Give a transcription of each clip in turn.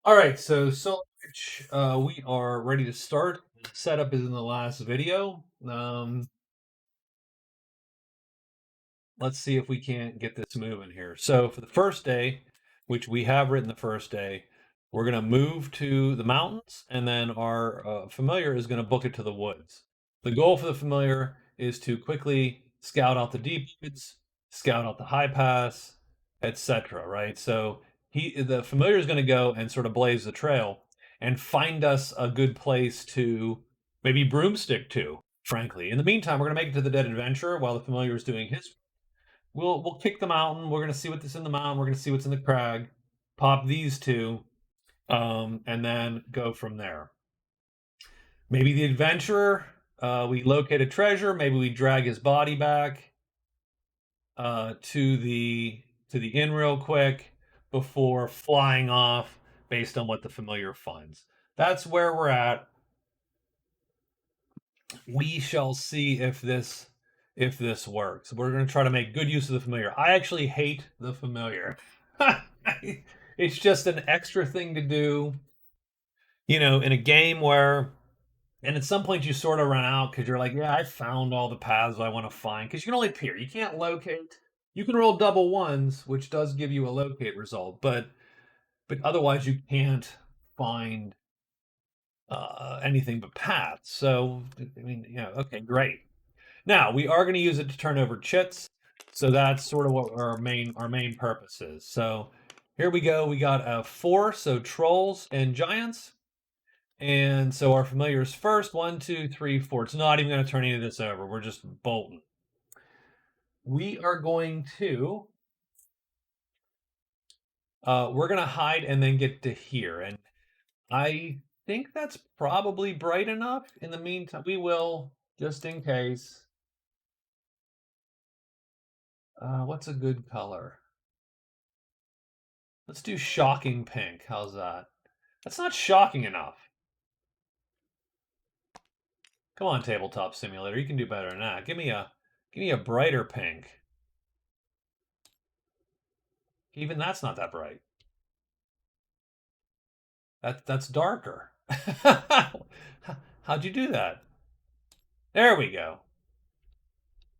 All right, so we are ready to start. The setup is in the last video. Let's see if we can't get this moving here. So for the first day, which we have written the first day, we're going to move to the mountains, and then our familiar is going to book it to the woods. The goal for the familiar is to quickly scout out the deep woods, scout out the high pass, etc. Right? So the familiar is going to go and sort of blaze the trail and find us a good place to maybe broomstick to. Frankly, in the meantime, we're going to make it to the dead adventurer while the familiar is doing his. We'll kick the mountain. We're gonna see what's in the mountain. We're gonna see what's in the crag. Pop these two, and then go from there. Maybe the adventurer. We locate a treasure. Maybe we drag his body back to the inn real quick before flying off, based on what the familiar finds. That's where we're at. We shall see if this works. We're going to try to make good use of the familiar. I actually hate the familiar. It's just an extra thing to do, in a game where, and at some point you sort of run out because you're like, yeah, I found all the paths I want to find. Because you can only peer, you can't locate. You can roll double ones, which does give you a locate result, but otherwise you can't find anything but paths. So, I mean, okay, great. Now we are going to use it to turn over chits, so that's sort of what our main purpose is. So here we go. We got a 4, so trolls and giants, and so our familiars first. 1, 2, 3, 4. It's not even going to turn any of this over. We're just bolting. We are going to. We're going to hide and then get to here, and I think that's probably bright enough. In the meantime, we will, just in case. What's a good color? Let's do shocking pink. How's that? That's not shocking enough. Come on, Tabletop Simulator. You can do better than that. Give me a brighter pink. Even that's not that bright. That's darker. How'd you do that? There we go.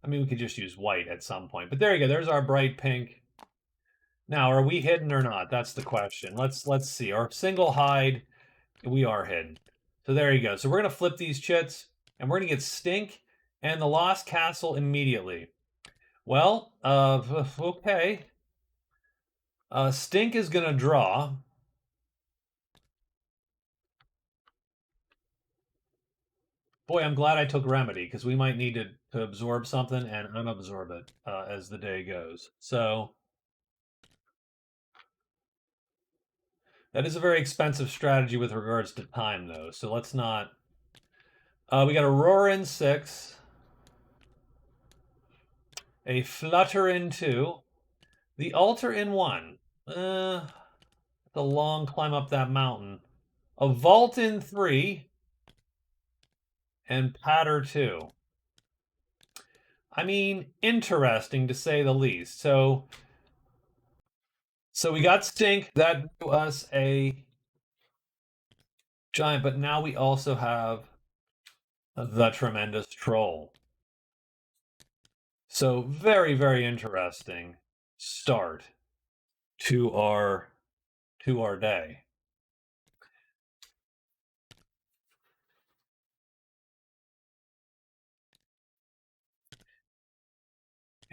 I mean, we could just use white at some point, but there you go. There's our bright pink. Now, are we hidden or not? That's the question. Let's see. Our single hide, we are hidden. So there you go. So we're gonna flip these chits, and we're gonna get Stink and the Lost Castle immediately. Well, okay. Stink is gonna draw. Boy, I'm glad I took Remedy, because we might need to absorb something and unabsorb it as the day goes. So that is a very expensive strategy with regards to time, though. So let's not. We got a Roar in 6, a Flutter in 2, the Altar in 1. The long climb up that mountain. A Vault in 3, and Patter 2. I mean, interesting to say the least. So we got Stink. That drew us a giant, but now we also have the Tremendous Troll. So very, very interesting start to our day.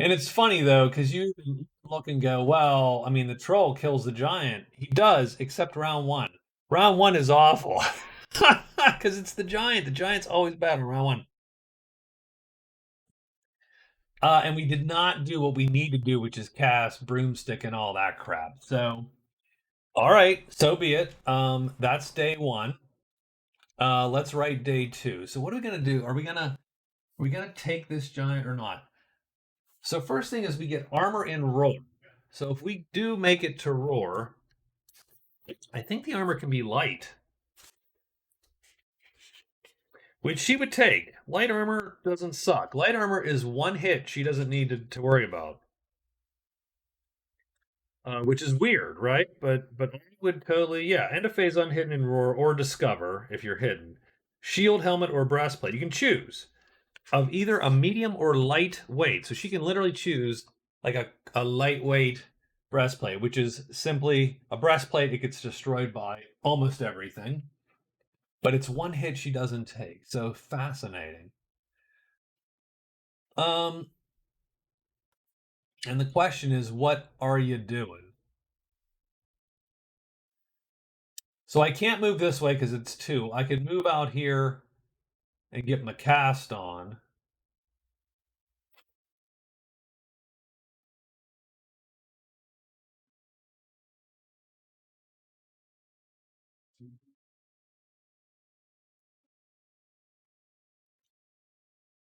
And it's funny though, because you look and go, well, I mean, the troll kills the giant. He does, except round 1. Round 1 is awful because it's the giant. The giant's always bad in round 1. And we did not do what we need to do, which is cast broomstick and all that crap. So, all right, so be it. That's day 1. Let's write day 2. So what are we gonna do? Are we gonna take this giant or not? So first thing is we get armor and roar. So if we do make it to roar, I think the armor can be light, which she would take. Light armor doesn't suck. Light armor is 1 hit she doesn't need to worry about. which is weird, right? But I would totally, yeah, end of phase unhidden and roar or discover if you're hidden. Shield, helmet, or breastplate. You can choose of either a medium or light weight. So she can literally choose like a lightweight breastplate, which is simply a breastplate. It gets destroyed by almost everything, but it's one hit she doesn't take. So fascinating. Um, and the question is, what are you doing? So I can't move this way because it's two. I could move out here and get my cast on.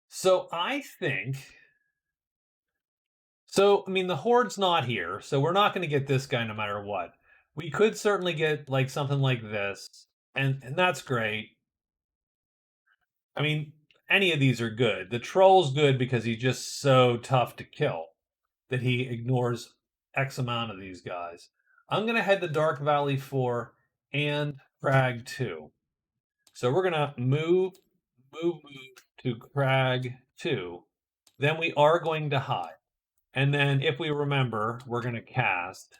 So I think so. I mean, the horde's not here, so we're not going to get this guy no matter what. We could certainly get like something like this, and that's great. I mean, any of these are good. The troll's good because he's just so tough to kill that he ignores X amount of these guys. I'm going to head to Dark Valley 4 and Crag 2. So we're going to move to Crag 2. Then we are going to hide. And then if we remember, we're going to cast.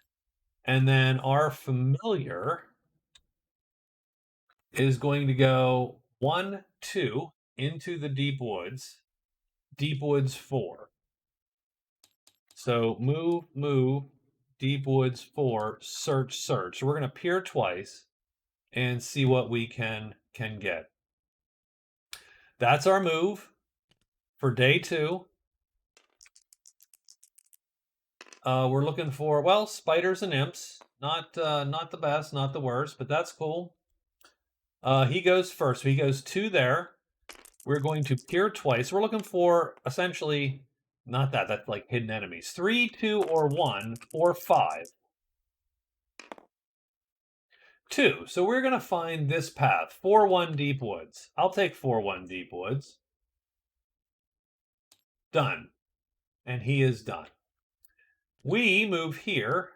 And then our familiar is going to go 1, 2 into the deep woods. Deep woods 4. So move, deep woods 4, search, search. So we're going to peer twice and see what we can get. That's our move for day 2. We're looking for, well, spiders and imps. Not the best, not the worst, but that's cool. He goes first. So he goes 2 there. We're going to peer twice. We're looking for essentially not that. That's like hidden enemies. 3, 2, or 1, or 5. 2. So we're going to find this path. 4-1 deep woods. I'll take 4-1 deep woods. Done. And he is done. We move here.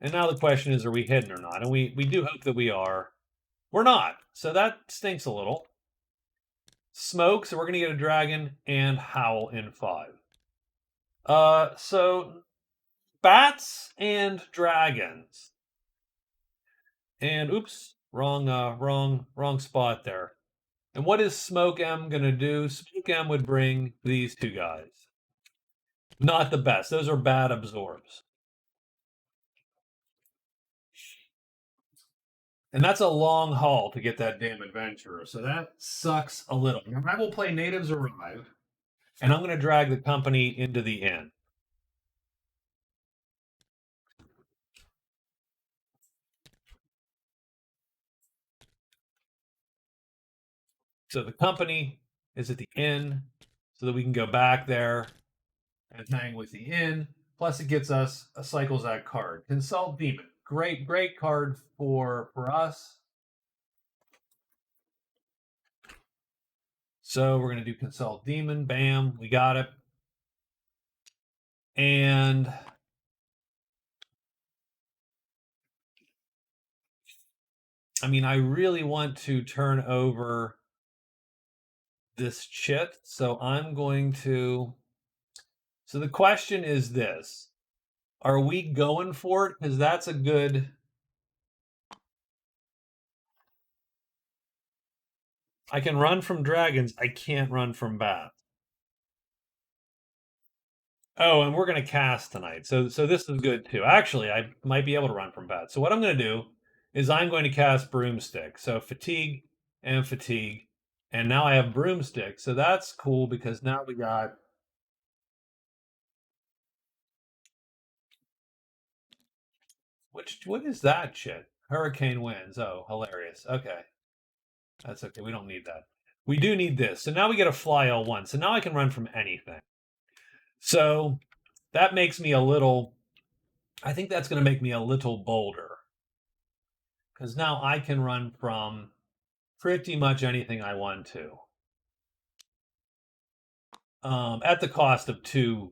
And now the question is, are we hidden or not? And we do hope that we are. We're not. So that stinks a little. Smoke, so we're going to get a dragon and howl in 5. So bats and dragons. And oops, wrong spot there. And what is Smoke M going to do? Smoke M would bring these 2 guys. Not the best. Those are bad absorbs. And that's a long haul to get that damn adventurer. So that sucks a little. I will play Natives Arrive, and I'm going to drag the company into the inn. So the company is at the inn so that we can go back there and hang with the inn. Plus, it gets us a Cyclezack card. Consult Demon. Great card for us. So we're going to do Consult Demon. Bam, we got it. And I mean, I really want to turn over this chit. So I'm going to. So the question is this: are we going for it? Because that's a good. I can run from dragons. I can't run from bats. Oh, and we're going to cast tonight. So this is good too. Actually, I might be able to run from bats. So what I'm going to do is I'm going to cast Broomstick. So fatigue and fatigue. And now I have Broomstick. So that's cool because now we got what is that shit? Hurricane winds. Oh, hilarious. Okay. That's okay. We don't need that. We do need this. So now we get a fly L1. So now I can run from anything. So that makes me a little I think that's going to make me a little bolder. Because now I can run from pretty much anything I want to. At the cost of 2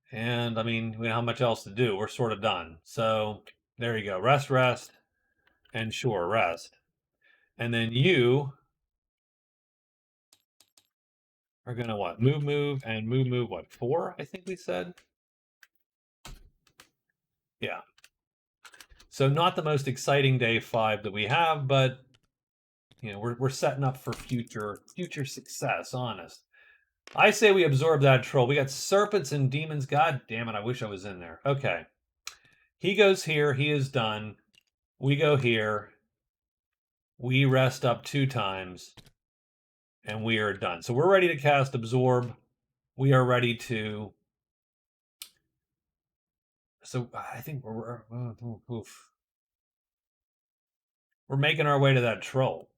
And I mean, we don't have much else to do. We're sort of done. So there you go. Rest, rest, and sure, rest. And then you are going to what? Move, move, and move, move, what? 4, I think we said? Yeah. So not the most exciting day 5 that we have, but you know, we're setting up for future success, honest. I say we absorb that troll. We got serpents and demons. God damn it, I wish I was in there. Okay. He goes here, he is done. We go here. We rest up 2 times and we are done. So we're ready to cast absorb. We are ready to. So I think we're making our way to that troll.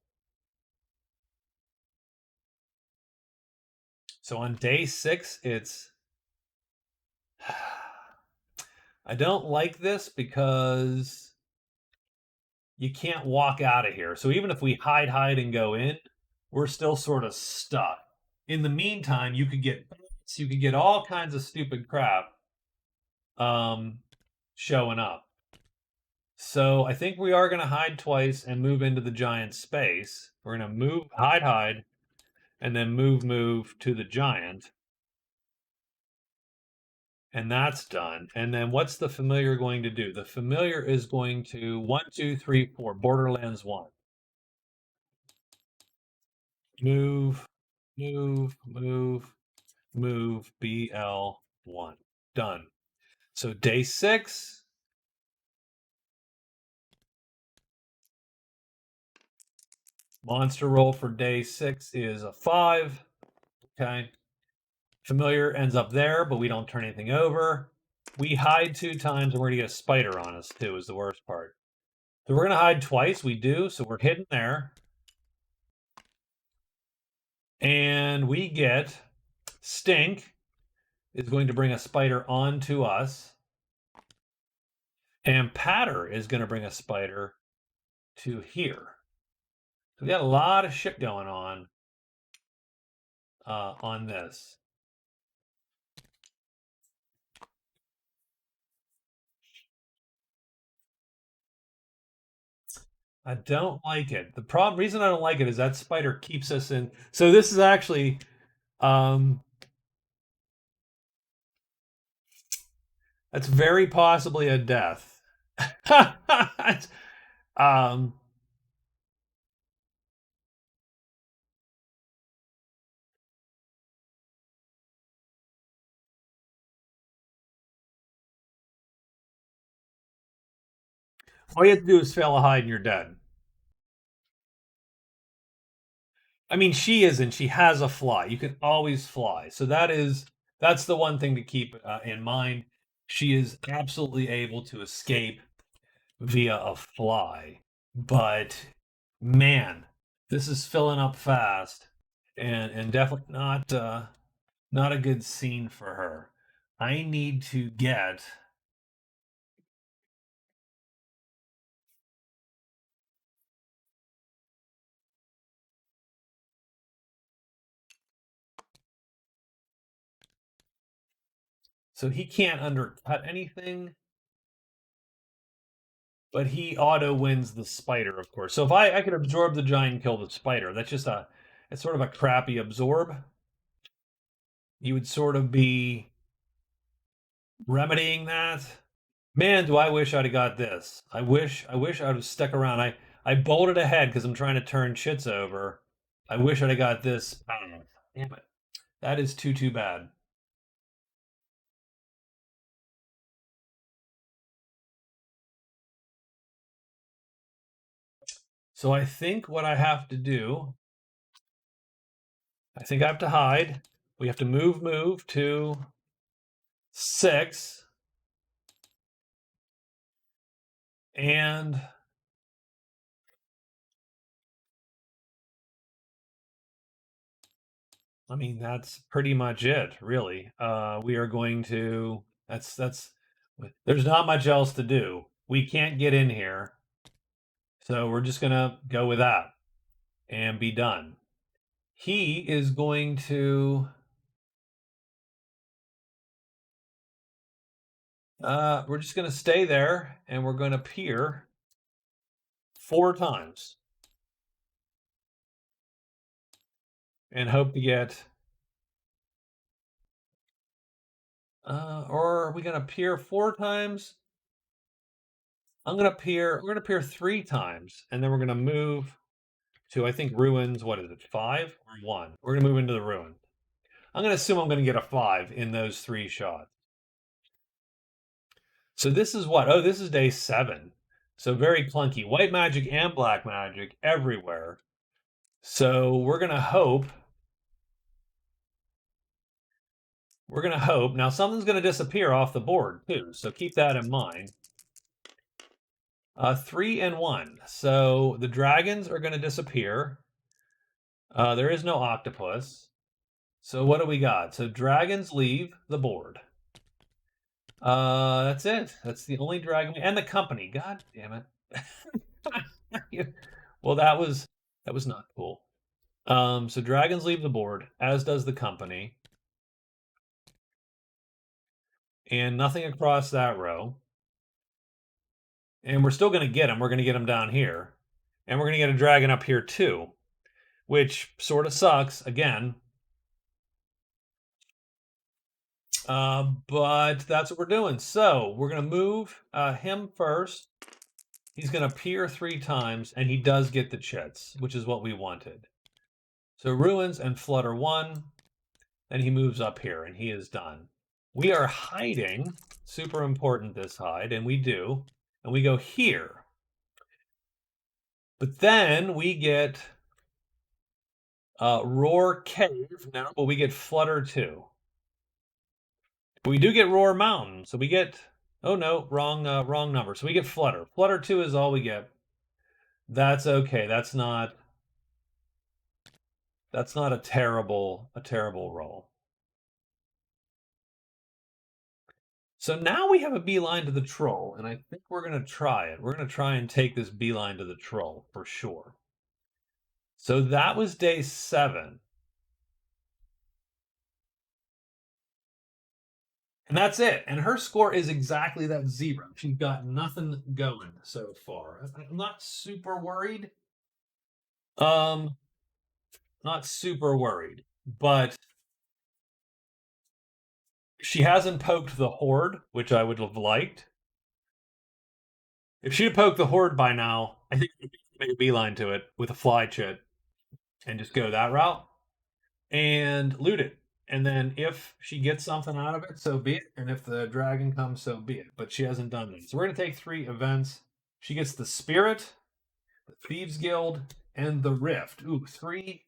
So on day 6, it's. I don't like this because you can't walk out of here. So even if we hide, and go in, we're still sort of stuck. In the meantime, you could get all kinds of stupid crap um, showing up. So I think we are going to hide twice and move into the giant space. We're going to move, hide, and then move to the giant. And that's done. And then what's the familiar going to do? The familiar is going to 1, 2, 3, 4, Borderlands 1. Move, move, BL1. Done. So day 6, monster roll for day 6 is a 5. Okay. Familiar ends up there, but we don't turn anything over. We hide 2 times and we're going to get a spider on us too, is the worst part. So we're going to hide twice. We do. So we're hidden there. And we get stink is going to bring a spider onto us. And patter is going to bring a spider to here. So we got a lot of shit going on this. I don't like it. The reason I don't like it is that spider keeps us in. So this is actually, that's very possibly a death. um, all you have to do is fail a hide and you're dead. I mean, she isn't. She has a fly. You can always fly. So that's the one thing to keep in mind. She is absolutely able to escape via a fly. But man, this is filling up fast, and definitely not a good scene for her. I need to get. So he can't undercut anything, but he auto wins the spider, of course. So if I could absorb the giant and kill the spider, it's sort of a crappy absorb. You would sort of be remedying that. Man, do I wish I'd have got this. I wish I'd have stuck around. I bolted ahead because I'm trying to turn shits over. I wish I'd have got this. Damn it. That is too bad. So I think what I have to do, I think I have to hide. We have to move to 6. And I mean, that's pretty much it, really. We are going to, there's not much else to do. We can't get in here. So we're just going to go with that and be done. He is going to, We're just going to stay there, and we're going to peer 4 times and hope to get. Or are we going to peer 4 times? I'm going to peer. We're going to peer 3 times, and then we're going to move to, I think, ruins. What is it? 5 or 1? We're going to move into the ruin. I'm going to assume I'm going to get a 5 in those 3 shots. So this is what? Oh, this is day 7. So very clunky. White magic and black magic everywhere. So we're going to hope. We're going to hope. Now something's going to disappear off the board too. So keep that in mind. 3 and 1. So the dragons are going to disappear. There is no octopus. So what do we got? So dragons leave the board. That's it. That's the only dragon and the company. God damn it. Well, that was not cool. So dragons leave the board, as does the company. And nothing across that row. And we're still going to get them. We're going to get them down here. And we're going to get a dragon up here too, which sort of sucks again. But that's what we're doing. So we're going to move him first. He's going to peer 3 times, and he does get the chits, which is what we wanted. So ruins and flutter 1. Then he moves up here, and he is done. We are hiding. Super important, this hide, and we do. And we go here. But then we get Roar Cave. No, but we get Flutter 2. But we do get Roar Mountain, so we get. Oh no, wrong number. So we get Flutter. Flutter 2 is all we get. That's okay. That's not a terrible roll. So now we have a beeline to the troll, and I think we're going to try it. We're going to try and take this beeline to the troll for sure. So that was day 7. And that's it. And her score is exactly that 0. She's got nothing going so far. I'm not super worried. Not super worried, but she hasn't poked the horde, which I would have liked. If she had poked the horde by now, I think we'd make a beeline to it with a fly chit and just go that route and loot it. And then if she gets something out of it, so be it. And if the dragon comes, so be it. But she hasn't done that. So we're going to take 3 events. She gets the Spirit, the Thieves Guild, and the Rift. Ooh, 3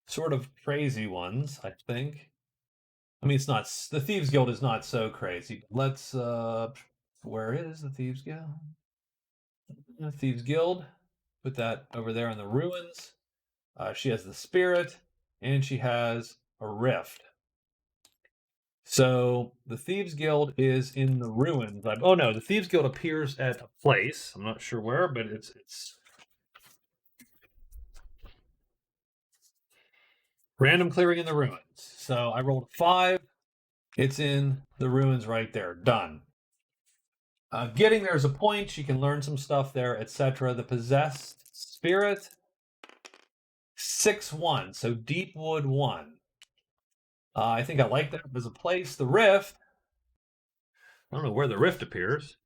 sort of crazy ones, I think. I mean, it's not. The Thieves Guild is not so crazy. Let's, where is the Thieves Guild? The Thieves Guild. Put that over there in the ruins. She has the Spirit, and she has a Rift. So the Thieves Guild is in the ruins. Oh no, the Thieves Guild appears at a place. I'm not sure where, but it's random clearing in the ruins. So I rolled a 5. It's in the ruins right there. Done. Getting there is a point. She can learn some stuff there, etc. The possessed spirit 6-1. So Deepwood 1. I think I like that as a place. The Rift. I don't know where the Rift appears.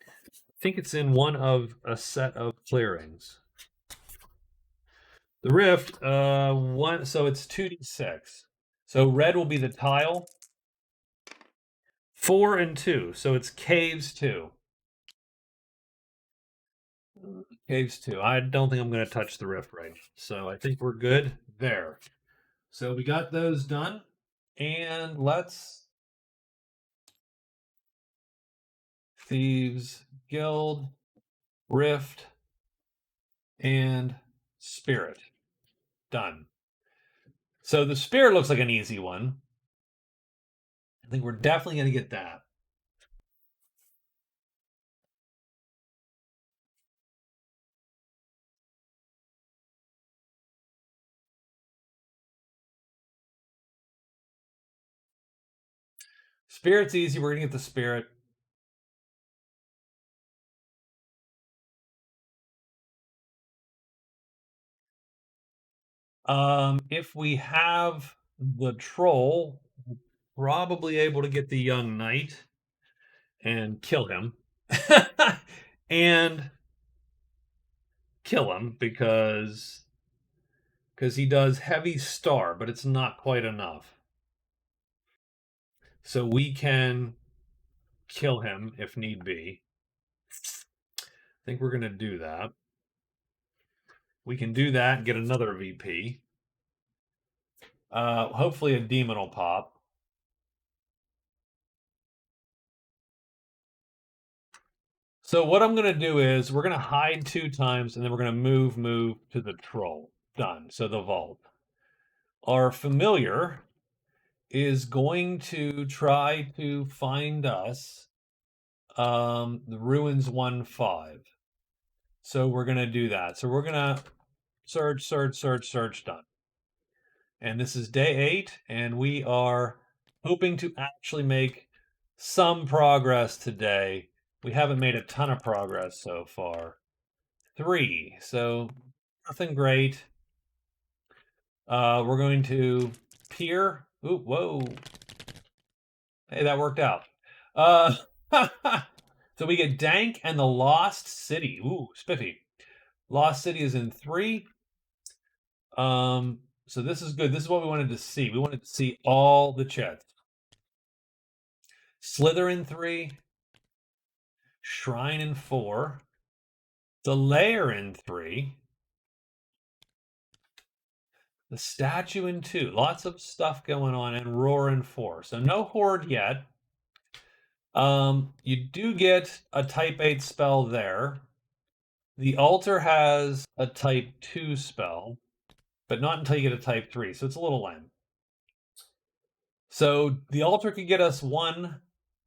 I think it's in one of a set of clearings. The Rift, 1, so it's 2d6. So red will be the tile. 4 and 2, so it's caves 2. Caves 2. I don't think I'm going to touch the Rift right now. So I think we're good there. So we got those done. And let's Thieves Guild, Rift, and Spirit. Done. So the Spirit looks like an easy one. I think we're definitely going to get that. Spirit's easy. We're going to get the Spirit. If we have the troll, probably able to get the young knight and kill him. And kill him because he does heavy star, but it's not quite enough. So we can kill him if need be. I think we're going to do that. We can do that and get another VP. Hopefully a demon will pop. So what I'm going to do is we're going to hide 2 times and then we're going to move to the troll. Done. So the vault. Our familiar is going to try to find us the ruins 1-5. So we're going to do that. So we're going to search, done. And this is day 8, and we are hoping to actually make some progress today. We haven't made a ton of progress so far. 3, so nothing great. We're going to peer. Ooh, whoa. Hey, that worked out. So we get Dank and the Lost City. Ooh, spiffy. Lost City is in 3. So this is good. This is what we wanted to see. We wanted to see all the chets. Slither in 3. Shrine in 4. The Lair in 3. The Statue in 2. Lots of stuff going on. And Roar in 4. So no Horde yet. You do get a Type 8 spell there. The Altar has a Type 2 spell, but not until you get a Type 3. So it's a little lame. So the Altar could get us 1.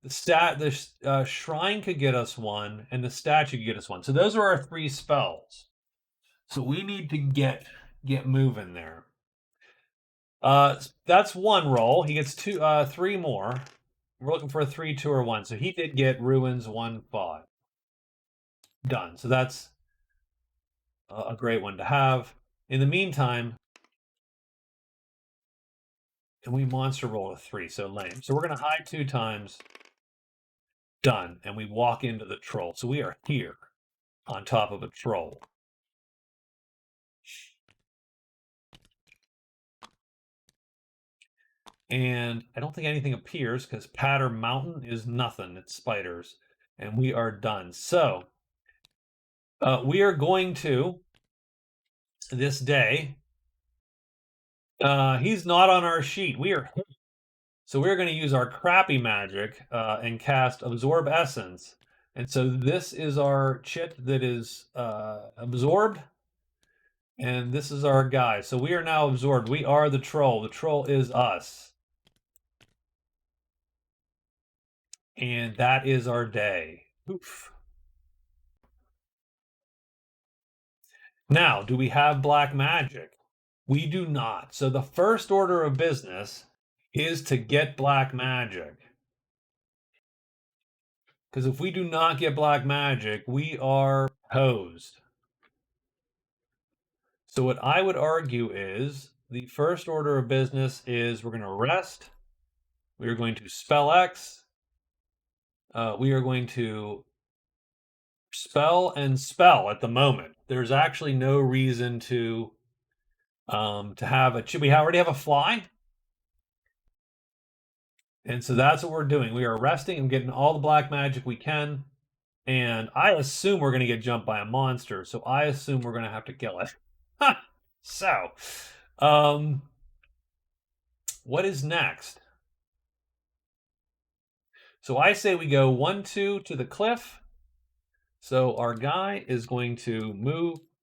The Shrine could get us 1, and the Statue could get us 1. So those are our 3 spells. So we need to get moving there. That's 1 roll. He gets 3 more. We're looking for a 3, 2, or 1. So he did get Ruins 1-5. Done. So that's a great one to have. In the meantime, and we monster roll a 3, so lame. So we're going to hide 2 times. Done. And we walk into the troll. So we are here on top of a troll. And I don't think anything appears because Patter Mountain is nothing. It's spiders. And we are done. So we are going to, this day, he's not on our sheet. So we're going to use our crappy magic and cast Absorb Essence. And so this is our chit that is absorbed. And this is our guy. So we are now absorbed. We are the troll. The troll is us. And that is our day. Oof. Now, do we have black magic? We do not. So the first order of business is to get black magic. Because if we do not get black magic, we are hosed. So what I would argue is the first order of business is we're going to rest. We are going to spell X. We are going to spell and spell at the moment. There's actually no reason to have a. We already have a fly, and so that's what we're doing. We are resting and getting all the black magic we can. And I assume we're going to get jumped by a monster, so I assume we're going to have to kill it. So, what is next? So I say we go 1-2 to the cliff. So our guy is going to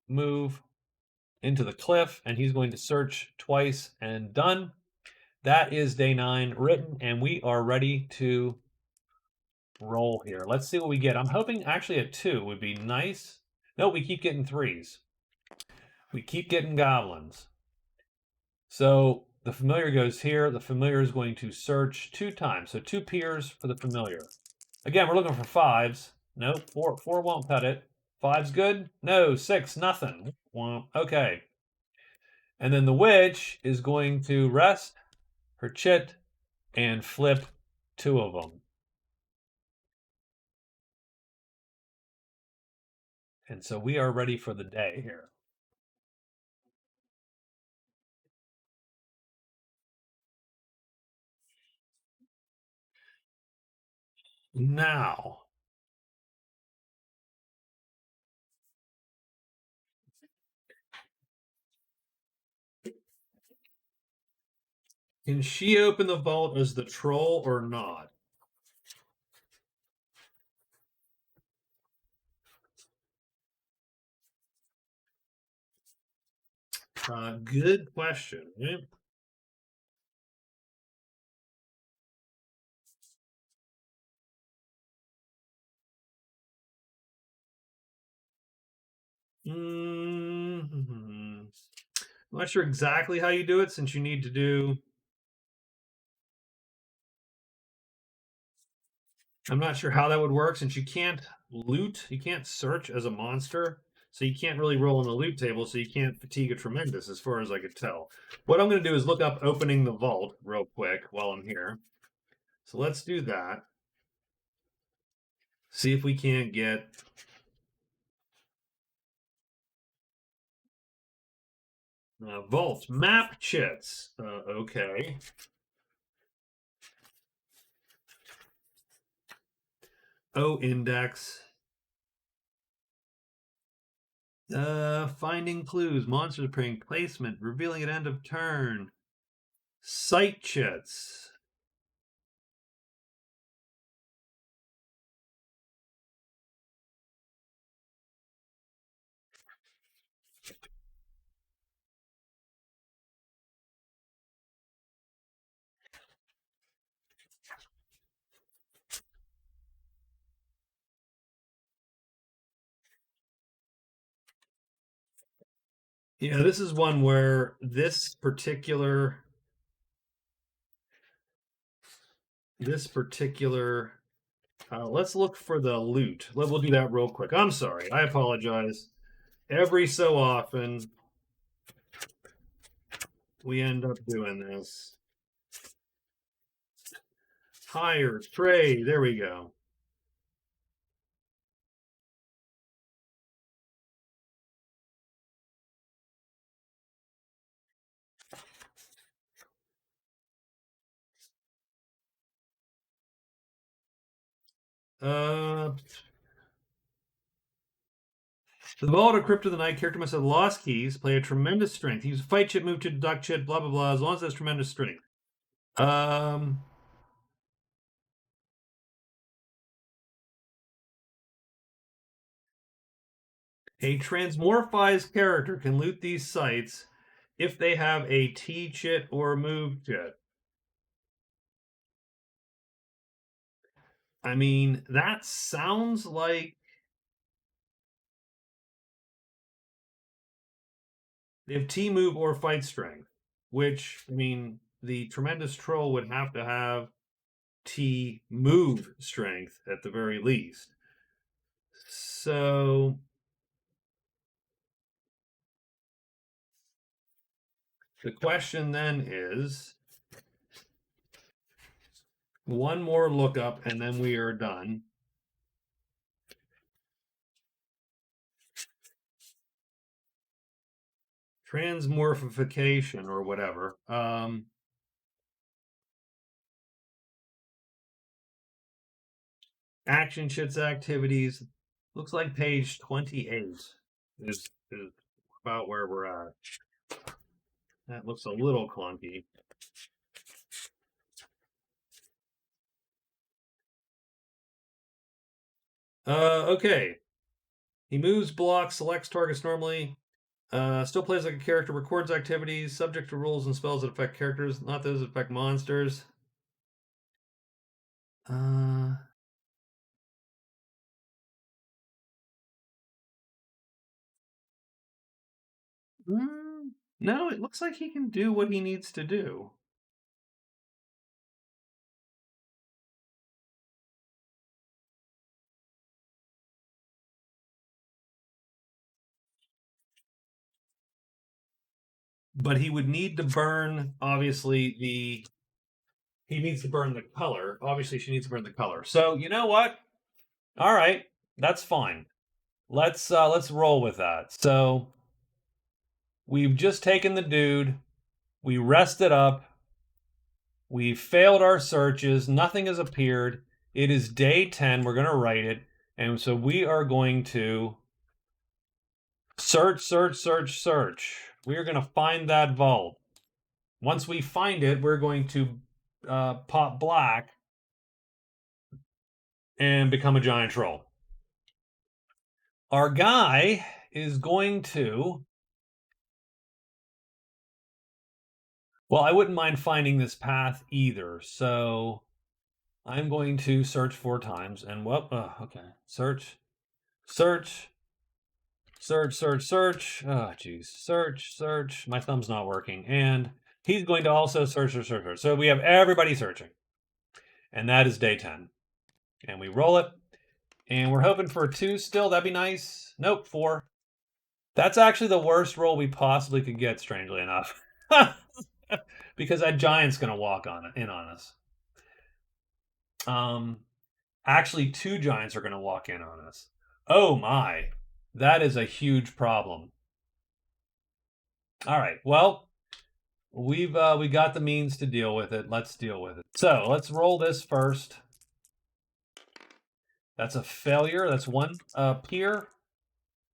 move into the cliff, and he's going to search twice and done. That is day 9 written, and we are ready to roll here. Let's see what we get. I'm hoping actually a 2 would be nice. No, we keep getting 3s. We keep getting goblins. So the familiar goes here. The familiar is going to search 2 times. So 2 peers for the familiar. Again, we're looking for 5s. Nope, 4 won't cut it. 5's good? No, 6, nothing. Well, okay. And then the witch is going to rest her chit and flip 2 of them. And so we are ready for the day here. Now, can she open the vault as the troll or not? Good question. Right? I'm not sure exactly how you do it since you need to do. I'm not sure how that would work since you can't loot, you can't search as a monster, so you can't really roll on the loot table, so you can't fatigue a tremendous as far as I could tell. What I'm going to do is look up opening the vault real quick while I'm here. So let's do that. See if we can't get vault map chits. Okay. O index. Finding clues, monsters appearing, placement, revealing at end of turn. Sight chits. Yeah, this is one where this particular let's look for the loot. We'll do that real quick. I'm sorry. I apologize. Every so often we end up doing this. Hire, trade. There we go. Uh, the Vault of Crypt of the Night character must have lost keys, play a tremendous strength. Use fight chit, move to deduct chit, blah blah blah. As long as there's tremendous strength. Um, a transmorphized character can loot these sites if they have a T chit or move chit. I mean, that sounds like they have T move or fight strength, which, I mean, the tremendous troll would have to have T move strength at the very least. So the question then is one more lookup and then we are done. Transmorphification or whatever. Action shits activities. Looks like page 28 is about where we're at. That looks a little clunky. Okay. He moves, blocks, selects targets normally. Still plays like a character, records activities, subject to rules and spells that affect characters, not those that affect monsters. Uh, no, it looks like he can do what he needs to do. but he would need to burn, obviously, he needs to burn the color. Obviously, she needs to burn the color. So you know what? All right, that's fine. Let's roll with that. So we've just taken the dude, we rested up, we failed our searches, nothing has appeared. It is day 10. We're gonna write it, and so we are going to search, search, search, search. We are gonna find that vault. Once we find it, we're going to pop black and become a giant troll. Our guy is going to. Well, I wouldn't mind finding this path either. So I'm going to search 4 times and okay. Search, search, search, search, search. Oh, geez. Search, search. My thumb's not working. And he's going to also search, search, search, search. So we have everybody searching. And that is day 10. And we roll it. And we're hoping for a 2 still. That'd be nice. Nope, 4. That's actually the worst roll we possibly could get, strangely enough. Because that giant's going to walk in on us. Actually, 2 giants are going to walk in on us. Oh my, that is a huge problem. All right, well, we got the means to deal with it. Let's deal with it. So let's roll this first. That's a failure. That's 1 pier.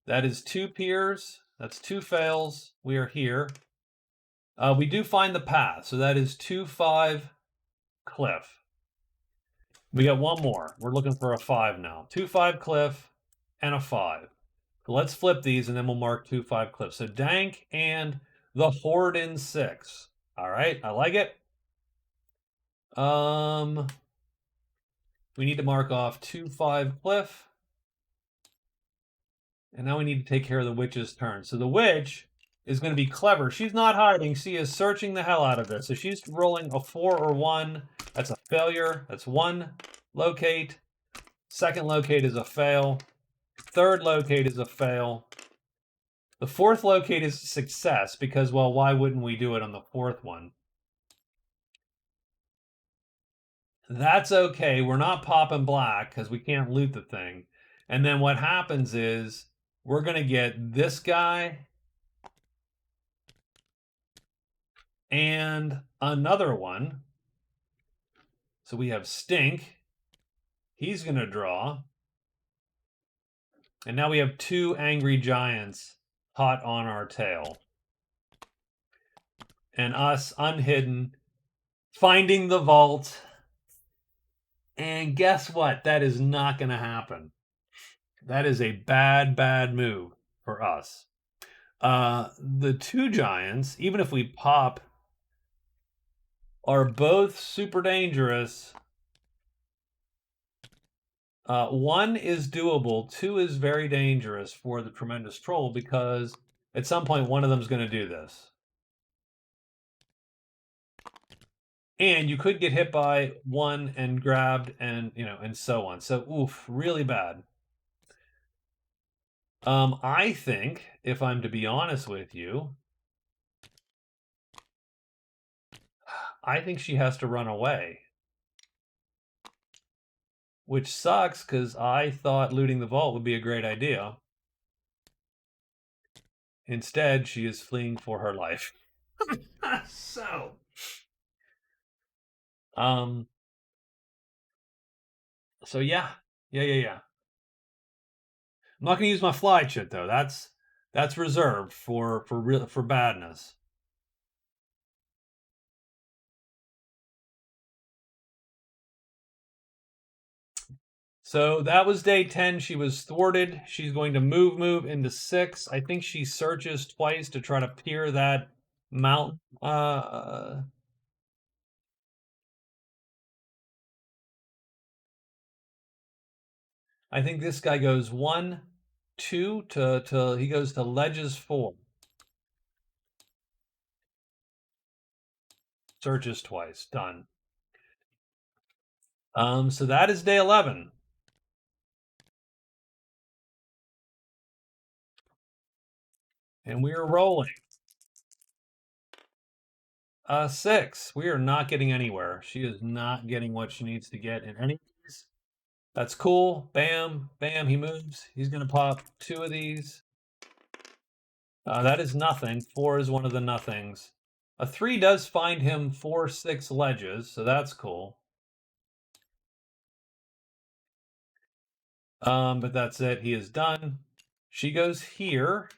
That is 2 piers. That's 2 fails. We are here. We do find the path, so that is 2, 5, cliff. We got 1 more. We're looking for a 5 now. 2, 5, cliff, and a 5. So let's flip these, and then we'll mark 2, 5, cliff. So Dank and the Horde in 6. All right, I like it. We need to mark off 2, 5, cliff. And now we need to take care of the witch's turn. So the witch is going to be clever. She's not hiding. She is searching the hell out of this. So she's rolling a 4 or 1. That's a failure. That's 1 locate. Second locate is a fail. Third locate is a fail. The 4th locate is a success because, well, why wouldn't we do it on the 4th one? That's okay. We're not popping black because we can't loot the thing. And then what happens is we're going to get this guy and another one. So we have Stink. He's going to draw. And now we have 2 angry giants hot on our tail. And us unhidden, finding the vault. And guess what? That is not going to happen. That is a bad, bad move for us. The 2 giants, even if we pop, are both super dangerous. 1 is doable. 2 is very dangerous for the tremendous troll because at some point one of them is going to do this. And you could get hit by 1 and grabbed and, and so on. So, oof, really bad. I think, if I'm to be honest with you, I think she has to run away. Which sucks, because I thought looting the vault would be a great idea. Instead, she is fleeing for her life. So, so yeah. I'm not gonna use my fly chit though. That's reserved for badness. So that was day 10. She was thwarted. She's going to move into 6. I think she searches twice to try to peer that mountain. I think this guy goes 1, 2 to he goes to ledges 4. Searches twice. Done. So that is day 11. And we are rolling. 6. We are not getting anywhere. She is not getting what she needs to get in any of these. That's cool. Bam, bam, he moves. He's going to pop 2 of these. That is nothing. 4 is one of the nothings. A 3 does find him 4, 6 ledges, so that's cool. But that's it. He is done. She goes here.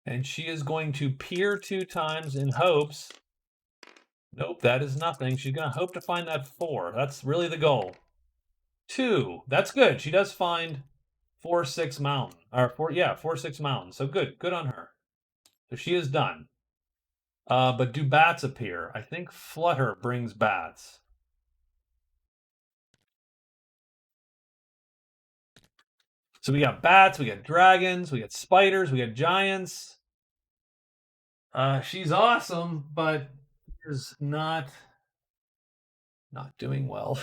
And she is going to peer 2 times in hopes. Nope, that is nothing. She's going to hope to find that 4. That's really the goal. 2. That's good. She does find 4, 6 mountain. Or 4, yeah, 4, 6 mountain. So good. Good on her. So she is done. But do bats appear? I think Flutter brings bats. So we got bats, we got dragons, we got spiders, we got giants. She's awesome, but is not doing well.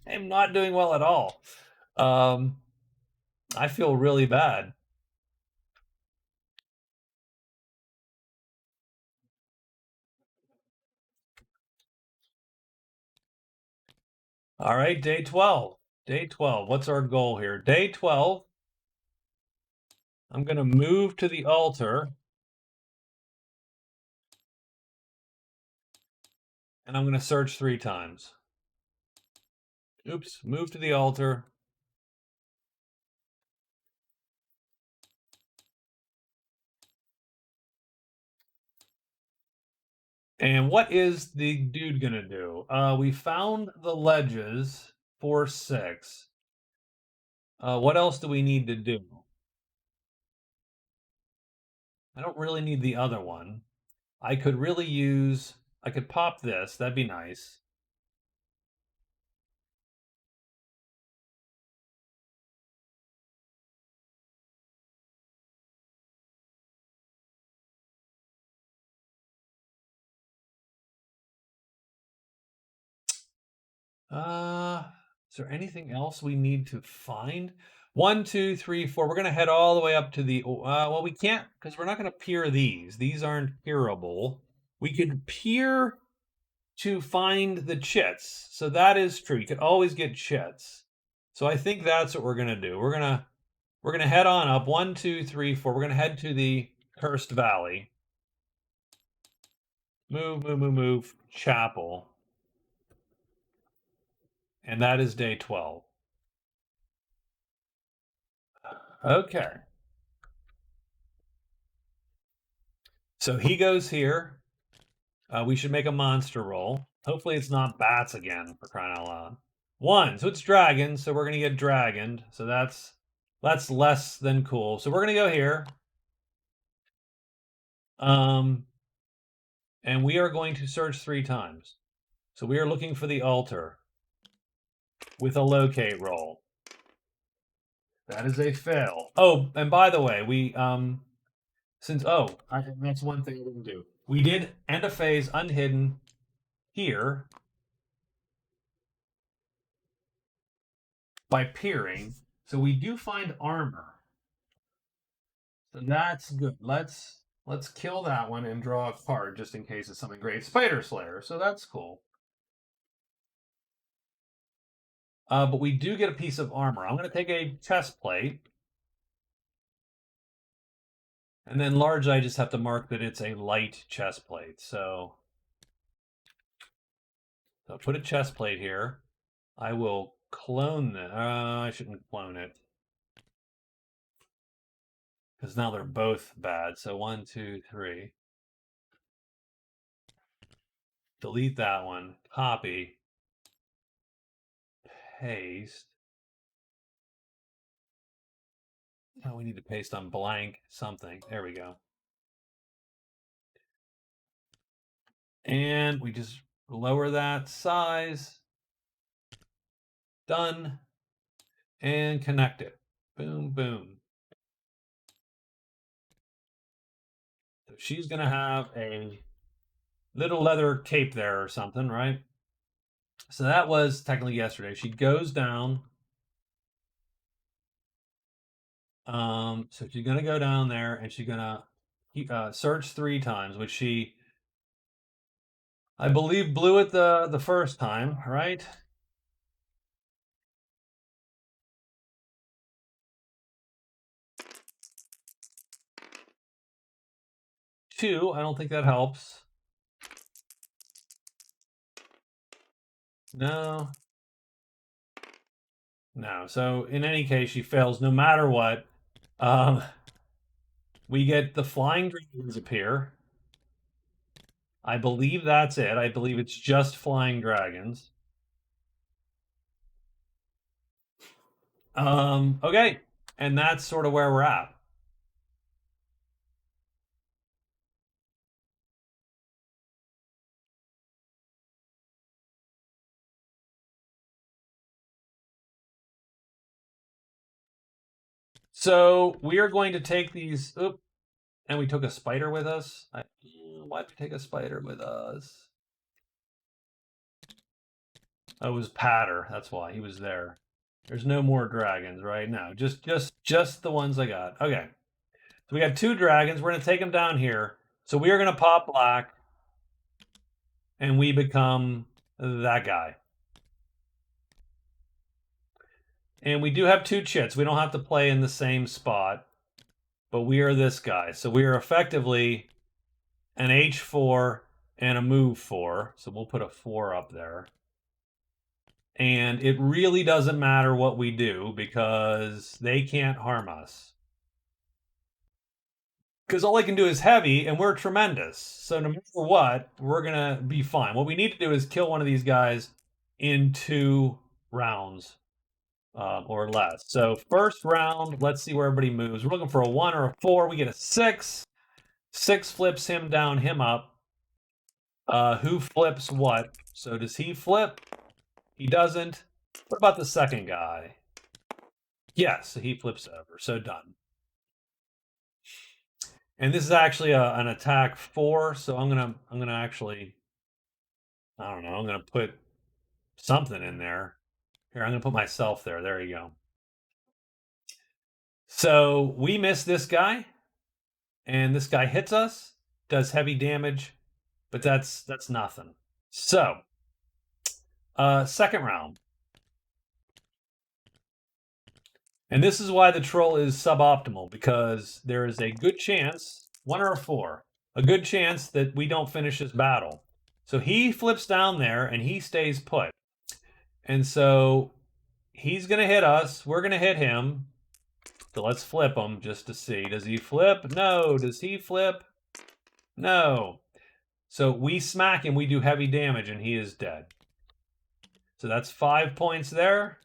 I'm not doing well at all. I feel really bad. All right, day 12. Day 12. What's our goal here? Day 12. I'm going to move to the altar. And I'm going to search 3 times. Oops, move to the altar. And what is the dude going to do? We found the ledges for 6. What else do we need to do? I don't really need the other one. I could pop this. That'd be nice. Is there anything else we need to find? 1, 2, 3, 4. We're going to head all the way up to the, well, we can't, because we're not going to peer these. These aren't peerable. We could peer to find the chits. So that is true. You could always get chits. So I think that's what we're going to do. We're going to head on up. 1, 2, 3, 4. We're going to head to the Cursed Valley. Move, move, move, move. Chapel. And that is day 12. Okay. So he goes here. We should make a monster roll. Hopefully it's not bats again, for crying out loud. 1. So it's dragons, so we're going to get dragoned. So that's less than cool. So we're going to go here. And we are going to search 3 times. So we are looking for the altar with a locate roll. That is a fail. Oh, and by the way, we that's one thing we didn't do. We did end a phase unhidden here by peering. So we do find armor. So that's good. Let's kill that one and draw a card just in case it's something great. Spider Slayer. So that's cool. But we do get a piece of armor. I'm going to take a chest plate. And then large, I just have to mark that it's a light chest plate. So I'll put a chest plate here. I will clone that. I shouldn't clone it. Because now they're both bad. So 1, 2, 3. Delete that one. Copy. Paste. Oh, we need to paste on blank something. There we go. And we just lower that size. Done. And connect it. Boom, boom. So she's going to have a little leather cape there or something, right? So that was technically yesterday. She goes down. So she's going to go down there and she's going to search 3 times, which she, I believe, blew it the first time, right? 2. I don't think that helps. No. No. So in any case, she fails no matter what. Um, we get the flying dragons appear. I believe that's it. I believe it's just flying dragons. Okay. And that's sort of where we're at. So we are going to take these. Oop, and we took a spider with us. Why'd we take a spider with us? Oh, it was Patter. That's why he was there. There's no more dragons, right? No, just the ones I got. Okay. So we got 2 dragons. We're gonna take them down here. So we are gonna pop black, and we become that guy. And we do have 2 chits. We don't have to play in the same spot, but we are this guy. So we are effectively an H4 and a move 4. So we'll put a 4 up there. And it really doesn't matter what we do because they can't harm us. Because all they can do is heavy, and we're tremendous. So no matter what, we're going to be fine. What we need to do is kill one of these guys in 2 rounds or less. So first round, let's see where everybody moves. We're looking for a 1 or a 4. We get a 6. 6 flips him down, him up. Who flips what? So does he flip? He doesn't. What about the second guy? Yes, he flips over. So done. And this is actually an attack 4, so I'm gonna actually, I don't know, I'm gonna put something in there. Here, I'm gonna put myself there. There you go. So we miss this guy, and this guy hits us, does heavy damage, but that's nothing. So, second round. And this is why the troll is suboptimal, because there is a good chance, 1 or a 4, a good chance that we don't finish this battle. So he flips down there and he stays put. And so he's going to hit us. We're going to hit him. So let's flip him just to see. Does he flip? No. Does he flip? No. So we smack him. We do heavy damage and he is dead. So that's 5 points there.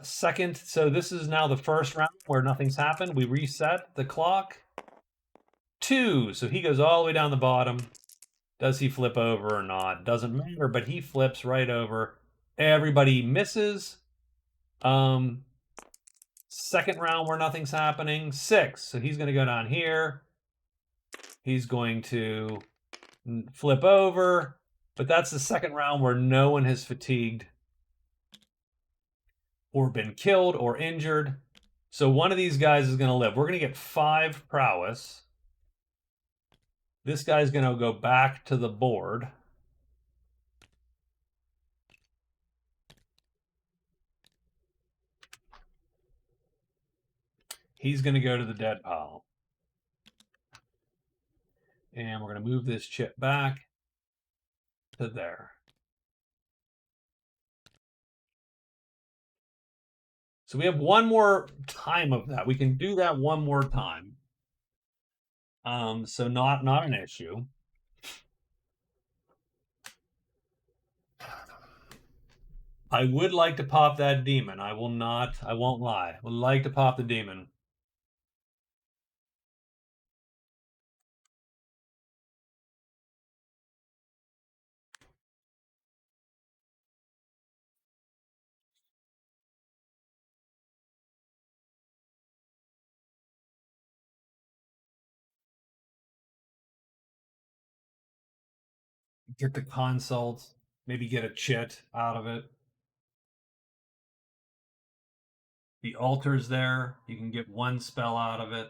Second, so this is now the first round where nothing's happened. We reset the clock. 2, so he goes all the way down the bottom. Does he flip over or not? Doesn't matter, but he flips right over. Everybody misses. Second round where nothing's happening. 6, so he's going to go down here. He's going to flip over, but that's the second round where no one has fatigued or been killed or injured. So one of these guys is going to live. We're going to get 5 prowess. This guy's going to go back to the board. He's going to go to the dead pile. And we're going to move this chip back to there. So we have one more time of that. We can do that one more time. So not an issue. I would like to pop that demon. I won't lie. I would like to pop the demon. Get the consult, maybe get a chit out of it. The altar's there. You can get 1 spell out of it.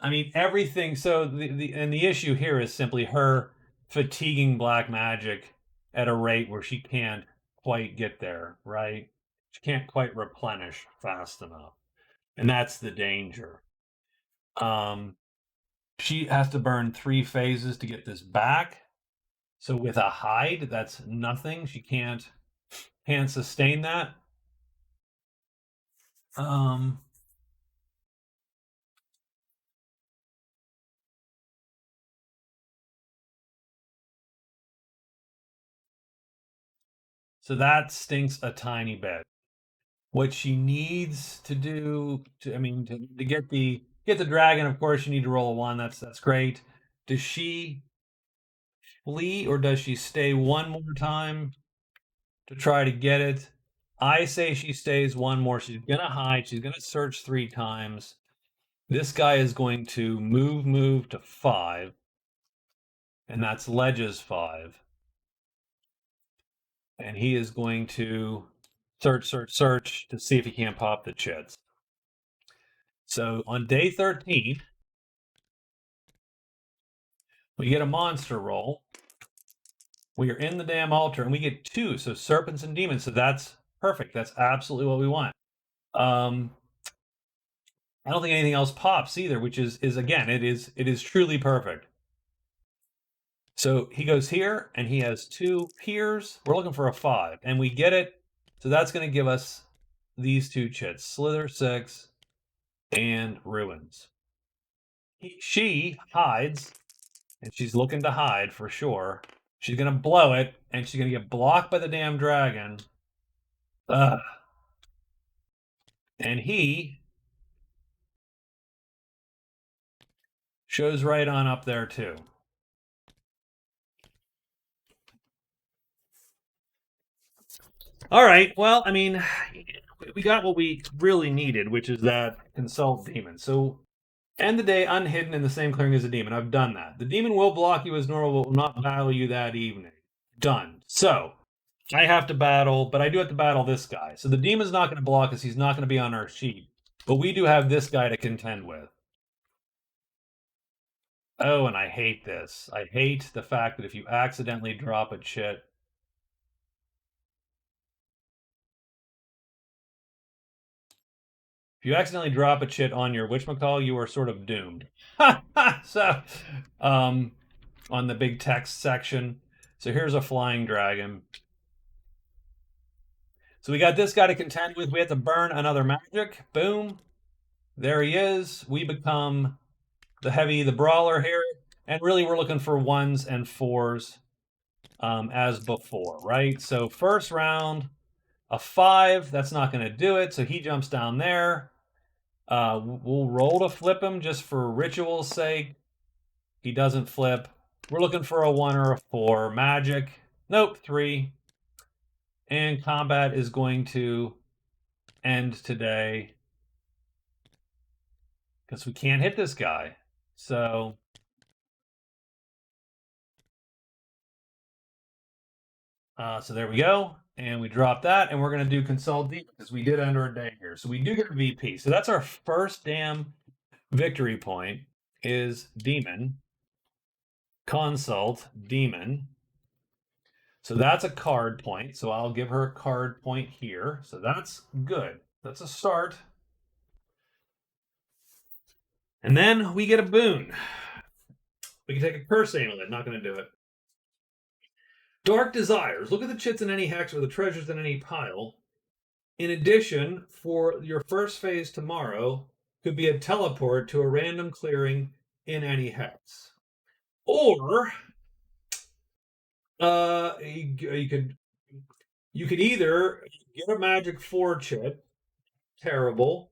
I mean, everything. So the issue here is simply her fatiguing black magic at a rate where she can't quite get there, right? She can't quite replenish fast enough, and that's the danger. Um, she has to burn 3 phases to get this back. So with a hide, that's nothing. She can't sustain that. Um, so that stinks a tiny bit. What she needs to do to, I mean, to get the dragon, of course, you need to roll a 1. That's great. Does she flee or does she stay one more time to try to get it? I say she stays one more. She's gonna hide. She's gonna search 3 times. This guy is going to move to 5, and that's ledges 5. And he is going to search to see if he can't pop the chits. So on day 13, we get a monster roll. We are in the damn altar, and we get 2, so serpents and demons. So that's perfect. That's absolutely what we want. I don't think anything else pops either, which is again, it is truly perfect. So he goes here, and he has 2 peers. We're looking for a 5, and we get it. So that's going to give us these 2 chits: Slither 6 and Ruins. She hides, and she's looking to hide for sure. She's gonna blow it, and she's gonna get blocked by the damn dragon. Ugh. And he shows right on up there too. All right. Well, I mean, we got what we really needed, which is that consult demon. So end the day unhidden in the same clearing as a demon. I've done that. The demon will block you as normal, but will not battle you that evening. Done. So I have to battle, but I do have to battle this guy. So the demon's not going to block us. He's not going to be on our sheet. But we do have this guy to contend with. Oh, and I hate this. I hate the fact that if you accidentally drop a chit, if you accidentally drop a chit on your whatchamacall, you are sort of doomed. So, um, on the big text section. So here's a flying dragon. So we got this guy to contend with. We have to burn another magic. Boom. There he is. We become the brawler here. And really, we're looking for 1s and 4s as before, right? So first round, a 5. That's not going to do it. So he jumps down there. We'll roll to flip him just for ritual's sake. He doesn't flip. We're looking for a 1 or a 4. Magic. Nope, 3. And combat is going to end today because we can't hit this guy. So there we go. And we drop that, and we're going to do consult deep because we did enter a day here. So we do get a VP. So that's our first damn victory point is demon. Consult demon. So that's a card point. So I'll give her a card point here. So that's good. That's a start. And then we get a boon. We can take a curse amulet. Not going to do it. Dark desires. Look at the chits in any hex or the treasures in any pile. In addition, for your first phase tomorrow, could be a teleport to a random clearing in any hex. Or you could either get a magic 4 chit, terrible,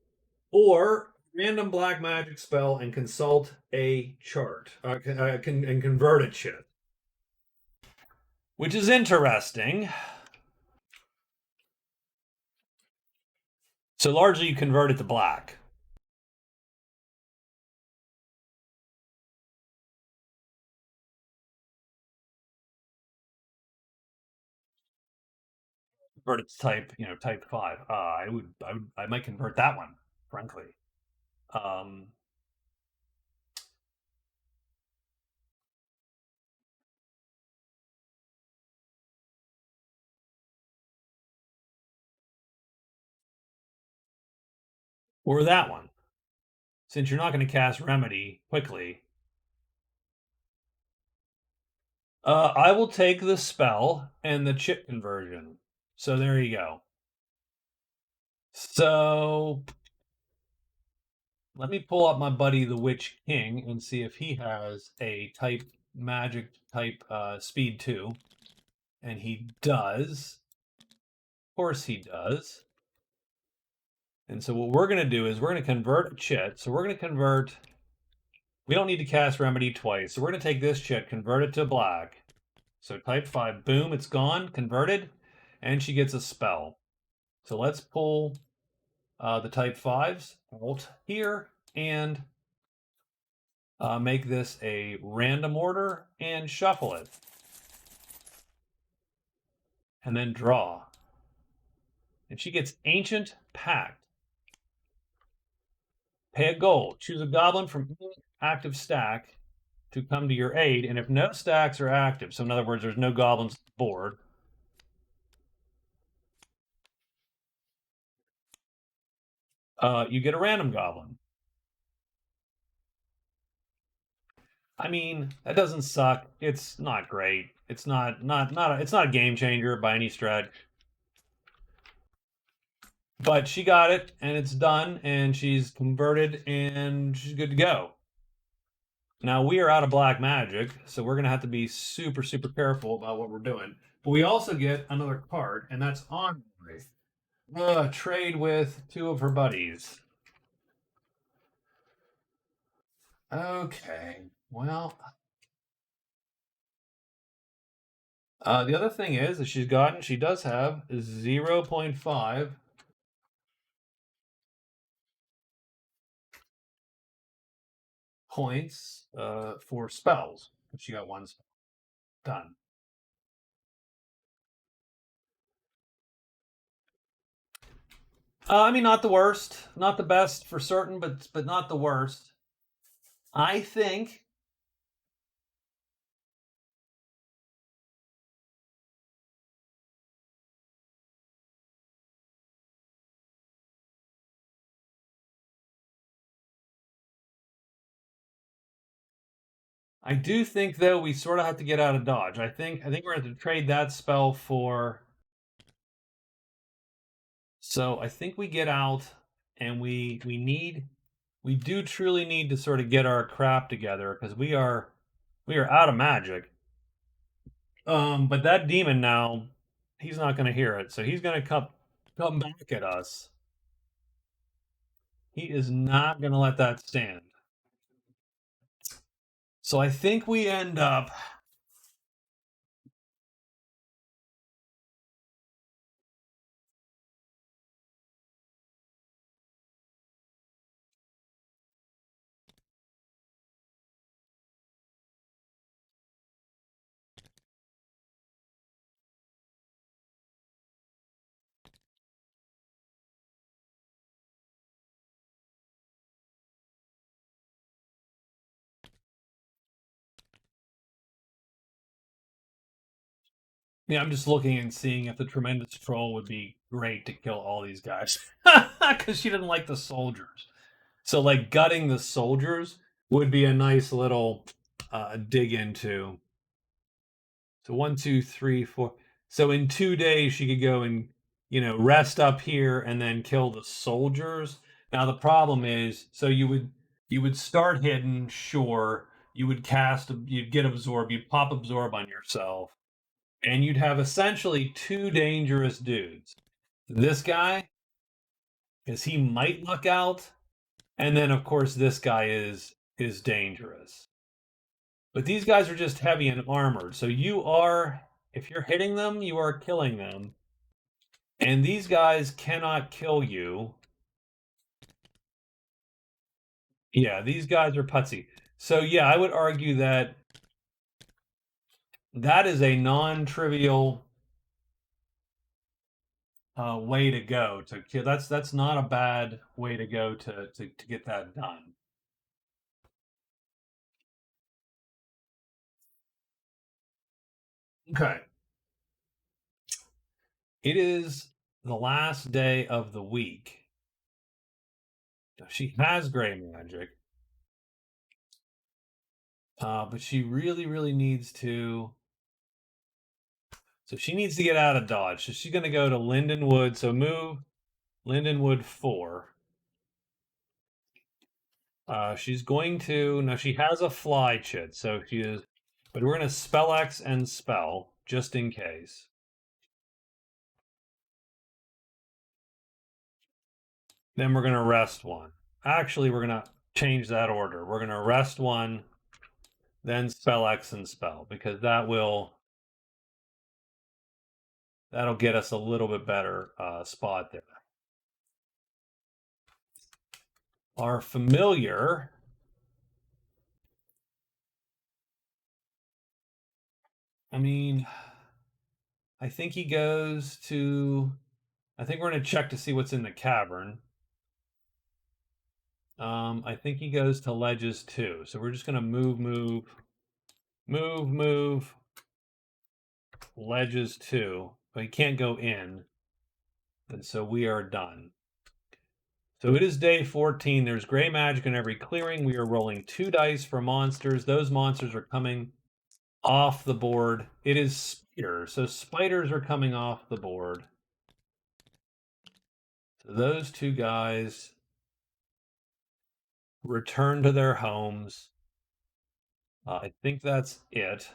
or random black magic spell and consult a chart, and convert a chit, which is interesting. So largely you convert it to black. Convert it to type 5. I might convert that one, frankly. Um, Or that one, since you're not going to cast Remedy quickly. I will take the spell and the chip conversion. So there you go. So let me pull up my buddy the Witch King and see if he has a type magic type speed 2. And he does. Of course he does. And so what we're going to do is we're going to convert a chit. So we're going to convert. We don't need to cast Remedy twice. So we're going to take this chit, convert it to black. So type 5, boom, it's gone, converted. And she gets a spell. So let's pull the type 5s, Alt here, and make this a random order and shuffle it. And then draw. And she gets Ancient Pact. Pay a gold. Choose a goblin from any active stack to come to your aid. And if no stacks are active, so in other words, there's no goblins on the board, you get a random goblin. I mean, that doesn't suck. It's not great. It's it's not a game changer by any stretch. But she got it and it's done and she's converted and she's good to go. Now we are out of black magic, so we're gonna have to be super, super careful about what we're doing. But we also get another card, and that's on trade with 2 of her buddies. Okay. Well, the other thing is that she does have 0.5 points for spells. If she got 1 spell. Done. I mean, not the worst, not the best for certain, but not the worst. I think I do think though we sort of have to get out of dodge. I think we're going to trade that spell for. So I think we get out, and we do truly need to sort of get our crap together because we are out of magic. But that demon now, he's not going to hear it, so he's going to come back at us. He is not going to let that stand. So I think we end up. Yeah, I'm just looking and seeing if the tremendous troll would be great to kill all these guys because she didn't like the soldiers. So like gutting the soldiers would be a nice little dig into. So 1, 2, 3, 4. So in 2 days she could go and rest up here and then kill the soldiers. Now the problem is, so you would start hidden, sure. You would cast, you'd get absorb, you'd pop absorb on yourself, and you'd have essentially 2 dangerous dudes. This guy, because he might luck out, and then of course this guy is dangerous. But these guys are just heavy and armored. So if you're hitting them, you are killing them. And these guys cannot kill you. Yeah, these guys are putsy. So yeah, I would argue that that is a non-trivial way to go to kill. That's not a bad way to go to get that done. Okay. It is the last day of the week. She has gray magic. But she really, really needs to. So she needs to get out of Dodge. So she's going to go to Lindenwood. So move Lindenwood 4. She's going to. Now she has a fly chit. So she is. But we're going to spell X and spell just in case. Then we're going to rest one. Actually, we're going to change that order. We're going to rest one, then spell X and spell, because that'll get us a little bit better spot there. Our familiar, I mean, I think he goes to. I think we're going to check to see what's in the cavern. I think he goes to ledges too. So we're just going to move, ledges 2. But he can't go in. And so we are done. So it is day 14. There's gray magic in every clearing. We are rolling 2 dice for monsters. Those monsters are coming off the board. It is spiders. So spiders are coming off the board. So those 2 guys return to their homes. I think that's it.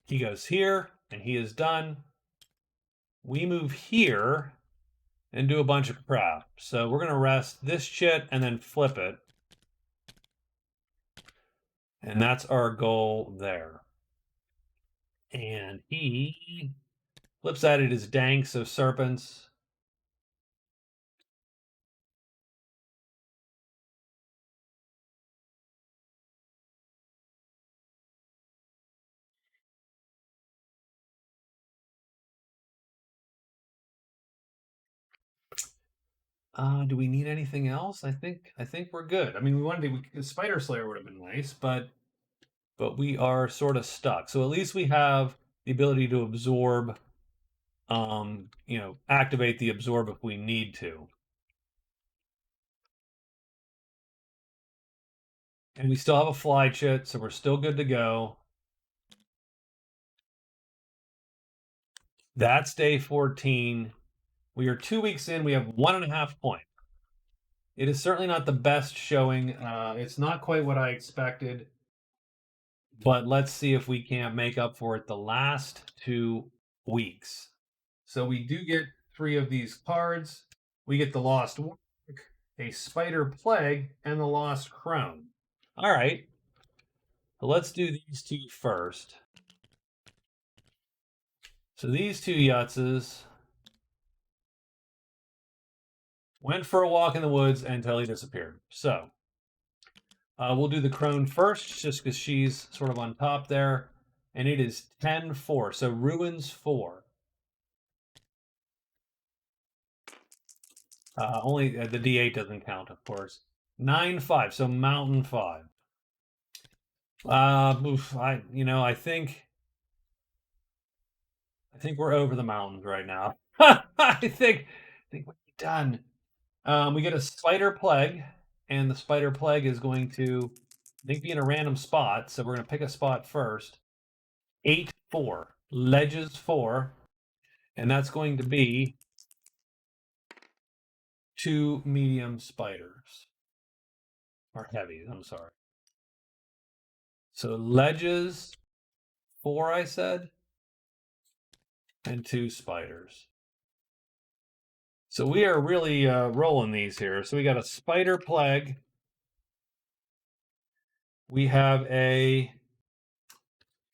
He goes here, and he is done. We move here and do a bunch of crap. So we're going to rest this chit and then flip it. And that's our goal there. And he flip side it is dank, so serpents. Do we need anything else? I think we're good. I mean, we wanted to, Spider Slayer would have been nice, but we are sort of stuck. So at least we have the ability to absorb, activate the absorb if we need to. And we still have a fly chit, so we're still good to go. That's day 14. We are 2 weeks in. We have 1.5 points. It is certainly not the best showing. It's not quite what I expected, but let's see if we can't make up for it the last 2 weeks. So we do get 3 of these cards. We get the Lost Work, a Spider Plague, and the Lost Crone. All right. So let's do these 2 first. So these 2 Yutzes went for a walk in the woods until he disappeared. So we'll do the crone first, just because she's sort of on top there. And it is 10-4. So ruins 4. Only the D8 doesn't count, of course. 9-5. So mountain 5. I think we're over the mountains right now. I think we're done. We get a spider plague, and the spider plague is going to, I think, be in a random spot. So we're going to pick a spot first. 8-4, ledges 4, and that's going to be 2 medium spiders, or heavies. I'm sorry. So ledges 4, I said, and 2 spiders. So we are really rolling these here. So we got a spider plague. We have a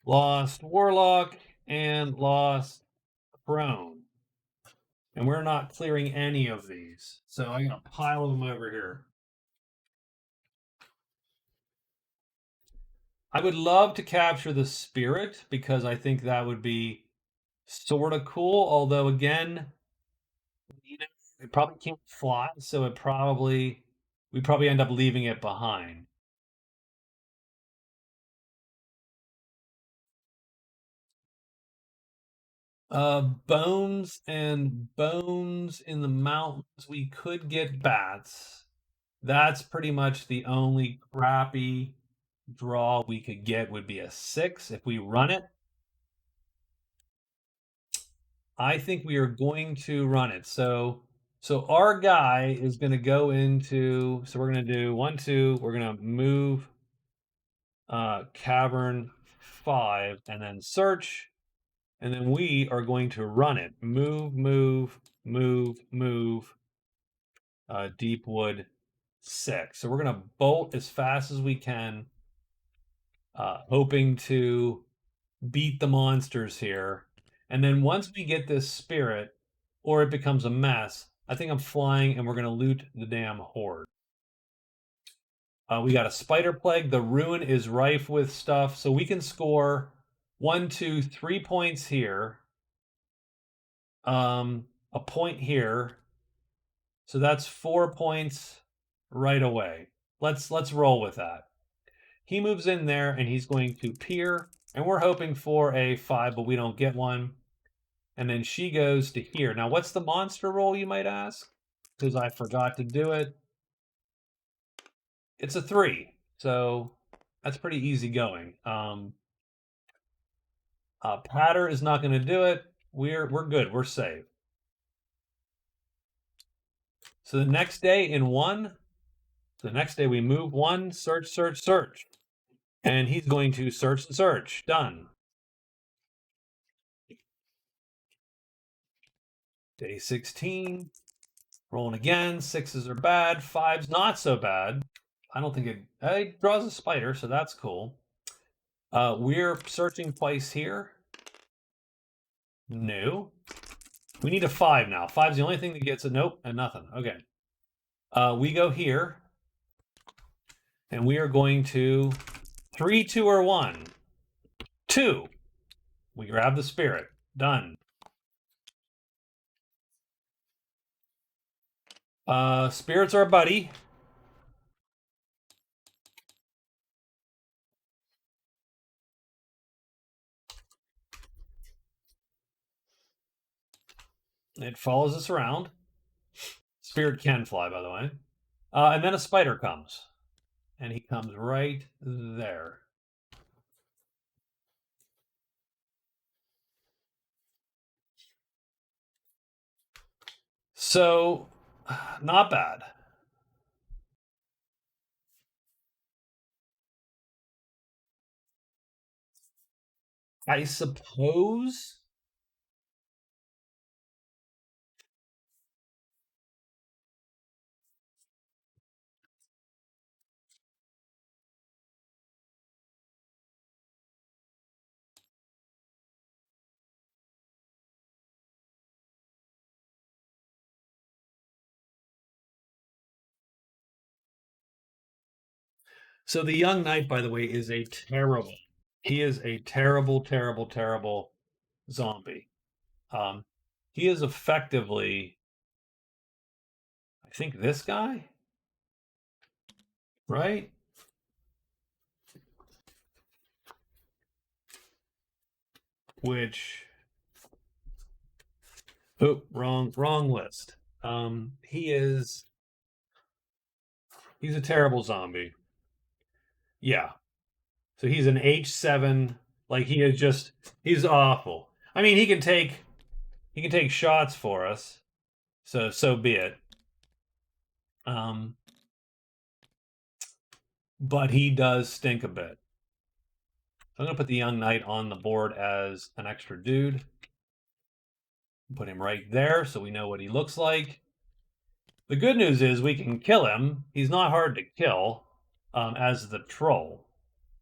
lost warlock and lost crone. And we're not clearing any of these. So I'm going to pile them over here. I would love to capture the spirit because I think that would be sort of cool. Although, again, it probably can't fly. So we probably end up leaving it behind. Bones and bones in the mountains. We could get bats. That's pretty much the only crappy draw we could get would be a 6 if we run it. I think we are going to run it. So our guy is going to go into, so we're going to do 1 2, we're going to move cavern 5 and then search, and then we are going to run it. Move, move, move, move. Deep wood 6. So we're going to bolt as fast as we can, hoping to beat the monsters here. And then once we get this spirit, or it becomes a mess, I think I'm flying and we're going to loot the damn horde. We got a spider plague. The ruin is rife with stuff. So we can score 1, 2, 3 points here. A point here. So that's 4 points right away. Let's roll with that. He moves in there and he's going to peer, and we're hoping for a 5, but we don't get one. And then she goes to here. Now, what's the monster roll, you might ask? Because I forgot to do it. It's a 3, so that's pretty easy going. Patter is not going to do it. We're good. We're safe. So the next day in 1, the next day we move 1, search, search, search. And he's going to search and search. Done. Day 16. Rolling again. 6s are bad. 5's not so bad. I don't think it draws a spider, so that's cool. We're searching twice here. No. We need a 5 now. 5's the only thing that gets a nope and nothing. Okay. We go here. And we are going to 3, 2, or 1. 2. We grab the spirit. Done. Spirit's our buddy. It follows us around. Spirit can fly, by the way. And then a spider comes. And he comes right there. So, not bad. I suppose. So the young knight, by the way, is a terrible. He is a terrible, terrible, terrible zombie. Um, he is effectively, I think, this guy, right? Which, oh, wrong list. He's a terrible zombie. Yeah. So he's an H7. Like he's awful. I mean, he can take shots for us. So be it. Um, but he does stink a bit. So I'm gonna put the young knight on the board as an extra dude. Put him right there so we know what he looks like. The good news is we can kill him. He's not hard to kill as the troll.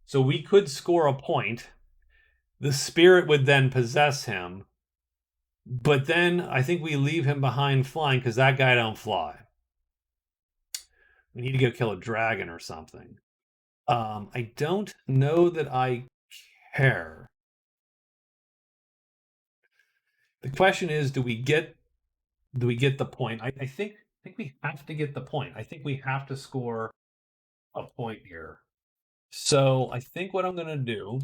So we could score a point. The spirit would then possess him. But then I think we leave him behind flying because that guy don't fly. We need to go kill a dragon or something. I don't know that I care. The question is, do we get the point? I think we have to get the point. I think we have to score a point here. So I think what I'm going to do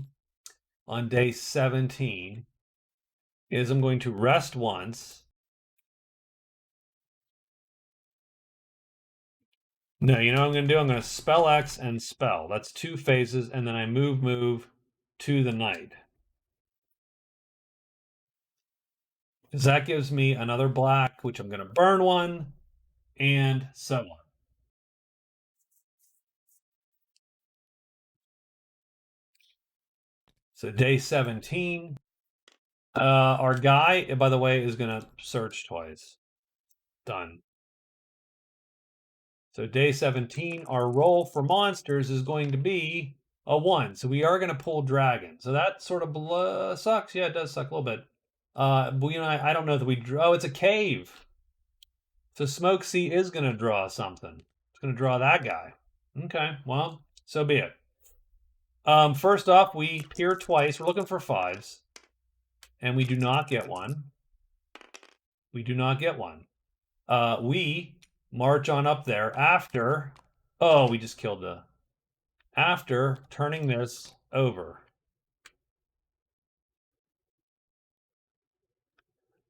on day 17 is I'm going to rest once. No, you know what I'm going to do? I'm going to spell X and spell. That's 2 phases, and then I move to the knight. Because that gives me another black, which I'm going to burn one, and so on. So day 17. Our guy, by the way, is going to search twice. Done. So day 17, our roll for monsters is going to be a 1. So we are going to pull dragon. So that sort of sucks. Yeah, it does suck a little bit. But you know, I don't know that we draw. Oh, it's a cave. So Smoke Sea is going to draw something. It's going to draw that guy. Okay, well, so be it. First off, we peer twice. We're looking for 5s. And we do not get one. We do not get one. We march on up there after. Oh, we just killed the. After turning this over.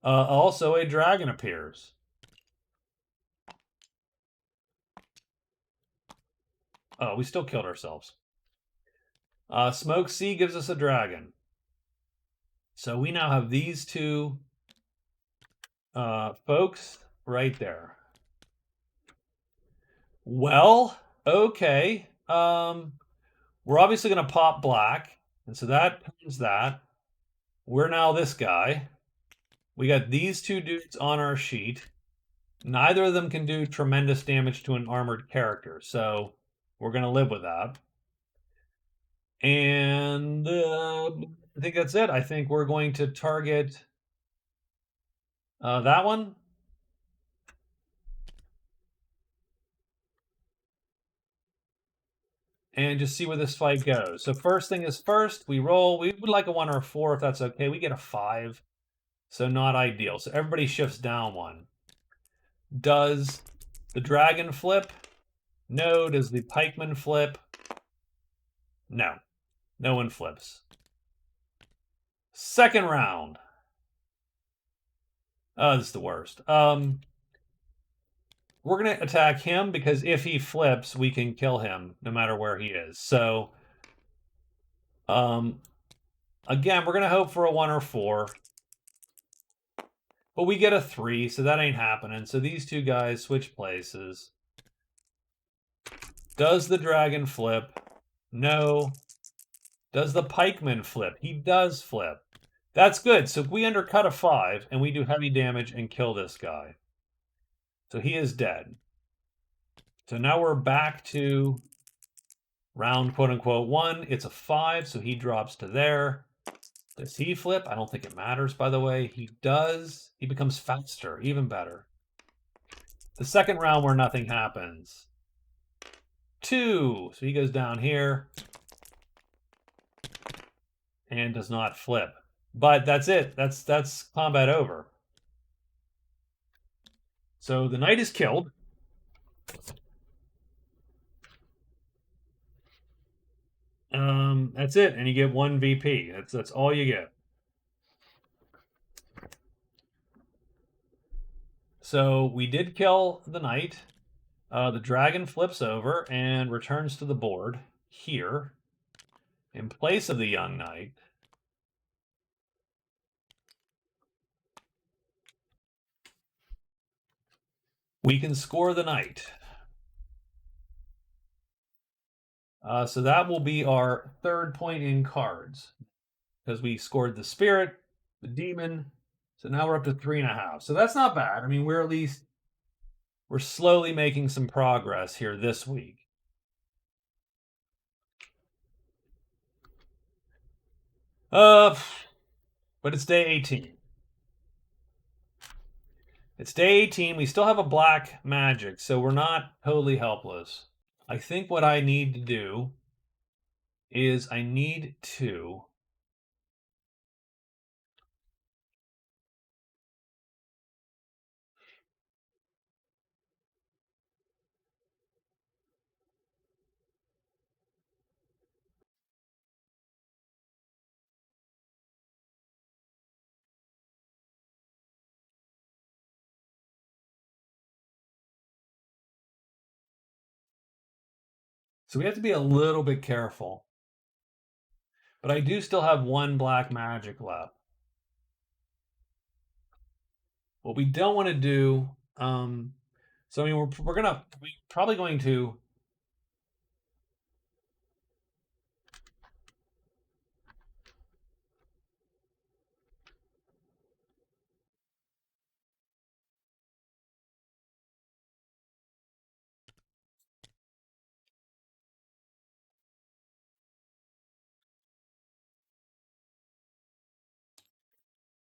Also, a dragon appears. Oh, we still killed ourselves. Smoke Sea gives us a dragon. So we now have these two folks right there. Well, okay. We're obviously going to pop black. And so that turns that. We're now this guy. We got these two dudes on our sheet. Neither of them can do tremendous damage to an armored character. So we're going to live with that. And I think that's it. I think we're going to target that one. And just see where this fight goes. So first thing is first, we roll. We would like a 1 or a 4 if that's okay. We get a 5. So not ideal. So everybody shifts down 1. Does the dragon flip? No. Does the pikeman flip? No. No one flips. Second round. Oh, this is the worst. We're going to attack him because if he flips, we can kill him no matter where he is. So, again, we're going to hope for a 1 or 4. But we get a 3, so that ain't happening. So these two guys switch places. Does the dragon flip? No. Does the pikeman flip? He does flip. That's good. So we undercut a 5, and we do heavy damage and kill this guy. So he is dead. So now we're back to round quote-unquote 1. It's a 5, so he drops to there. Does he flip? I don't think it matters, by the way. He does. He becomes faster. Even better. The second round where nothing happens. 2. So he goes down here. And does not flip. But that's it. That's combat over. So the knight is killed. That's it. And you get 1 VP. That's all you get. So we did kill the knight. The dragon flips over and returns to the board here in place of the young knight. We can score the knight. So that will be our 3rd point in cards because we scored the spirit, the demon. So now we're up to 3.5. So that's not bad. I mean, we're slowly making some progress here this week. But it's day 18. It's day 18. We still have a black magic, so we're not totally helpless. I think what I need to do is I need to So we have to be a little bit careful. But I do still have one black magic left. What we don't want to do, so I mean, we're probably going to.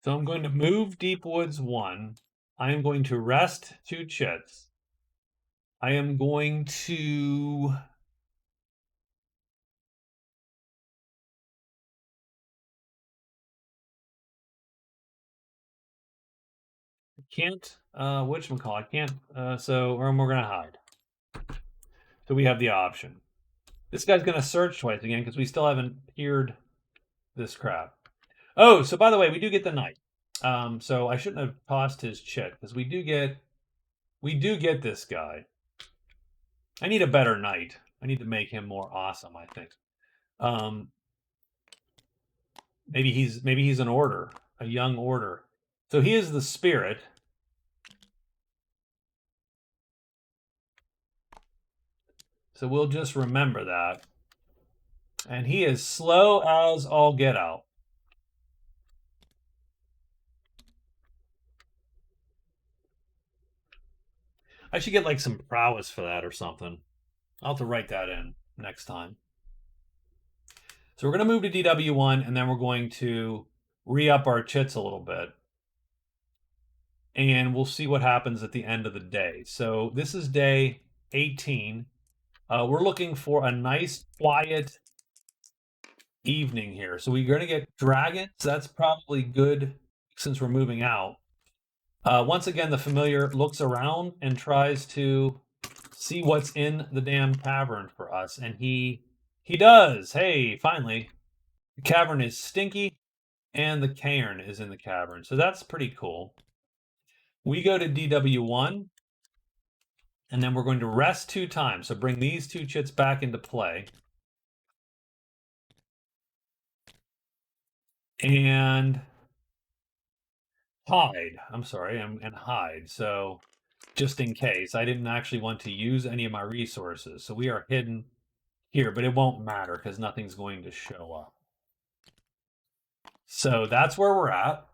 So I'm going to move Deep Woods 1. I am going to rest 2 chits. I am going to. I can't. Whatchamacall? I can't. Or we're gonna hide. So we have the option. This guy's gonna search twice again because we still haven't heard this crap. Oh, so by the way, we do get the knight. So I shouldn't have tossed his chit because we do get this guy. I need a better knight. I need to make him more awesome, I think. Maybe he's an order, a young order. So he is the spirit. So we'll just remember that. And he is slow as all get out. I should get like some prowess for that or something. I'll have to write that in next time. So we're going to move to DW1 and then we're going to re-up our chits a little bit. And we'll see what happens at the end of the day. So this is day 18. We're looking for a nice, quiet evening here. So we're going to get dragons. That's probably good since we're moving out. Once again, the familiar looks around and tries to see what's in the damn cavern for us. And he does. Hey, finally. The cavern is stinky and the cairn is in the cavern. So that's pretty cool. We go to DW1 and then we're going to rest 2 times. So bring these 2 chits back into play. And hide. I'm sorry, and hide. So just in case, I didn't actually want to use any of my resources. So we are hidden here, but it won't matter because nothing's going to show up. So that's where we're at.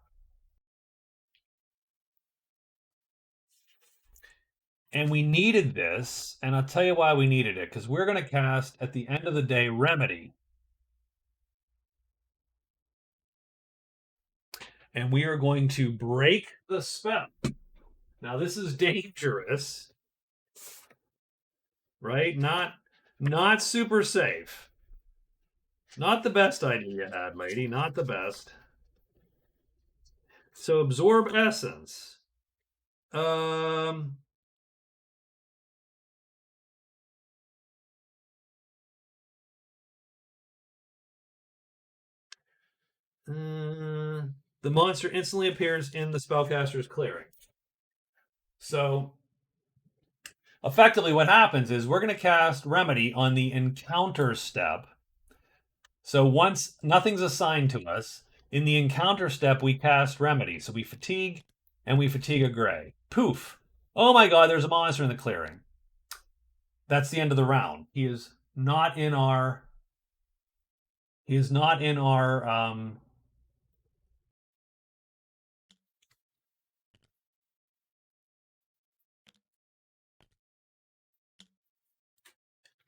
And we needed this, and I'll tell you why we needed it, because we're going to cast, at the end of the day, Remedy. And we are going to break the spell. Now, this is dangerous, right? Not super safe. Not the best idea you had, lady. Not the best. So absorb essence. The monster instantly appears in the spellcaster's clearing. So effectively what happens is we're going to cast Remedy on the encounter step. So once nothing's assigned to us, in the encounter step we cast Remedy. So we fatigue and we fatigue a gray. Poof. Oh my god, there's a monster in the clearing. That's the end of the round. He is not in our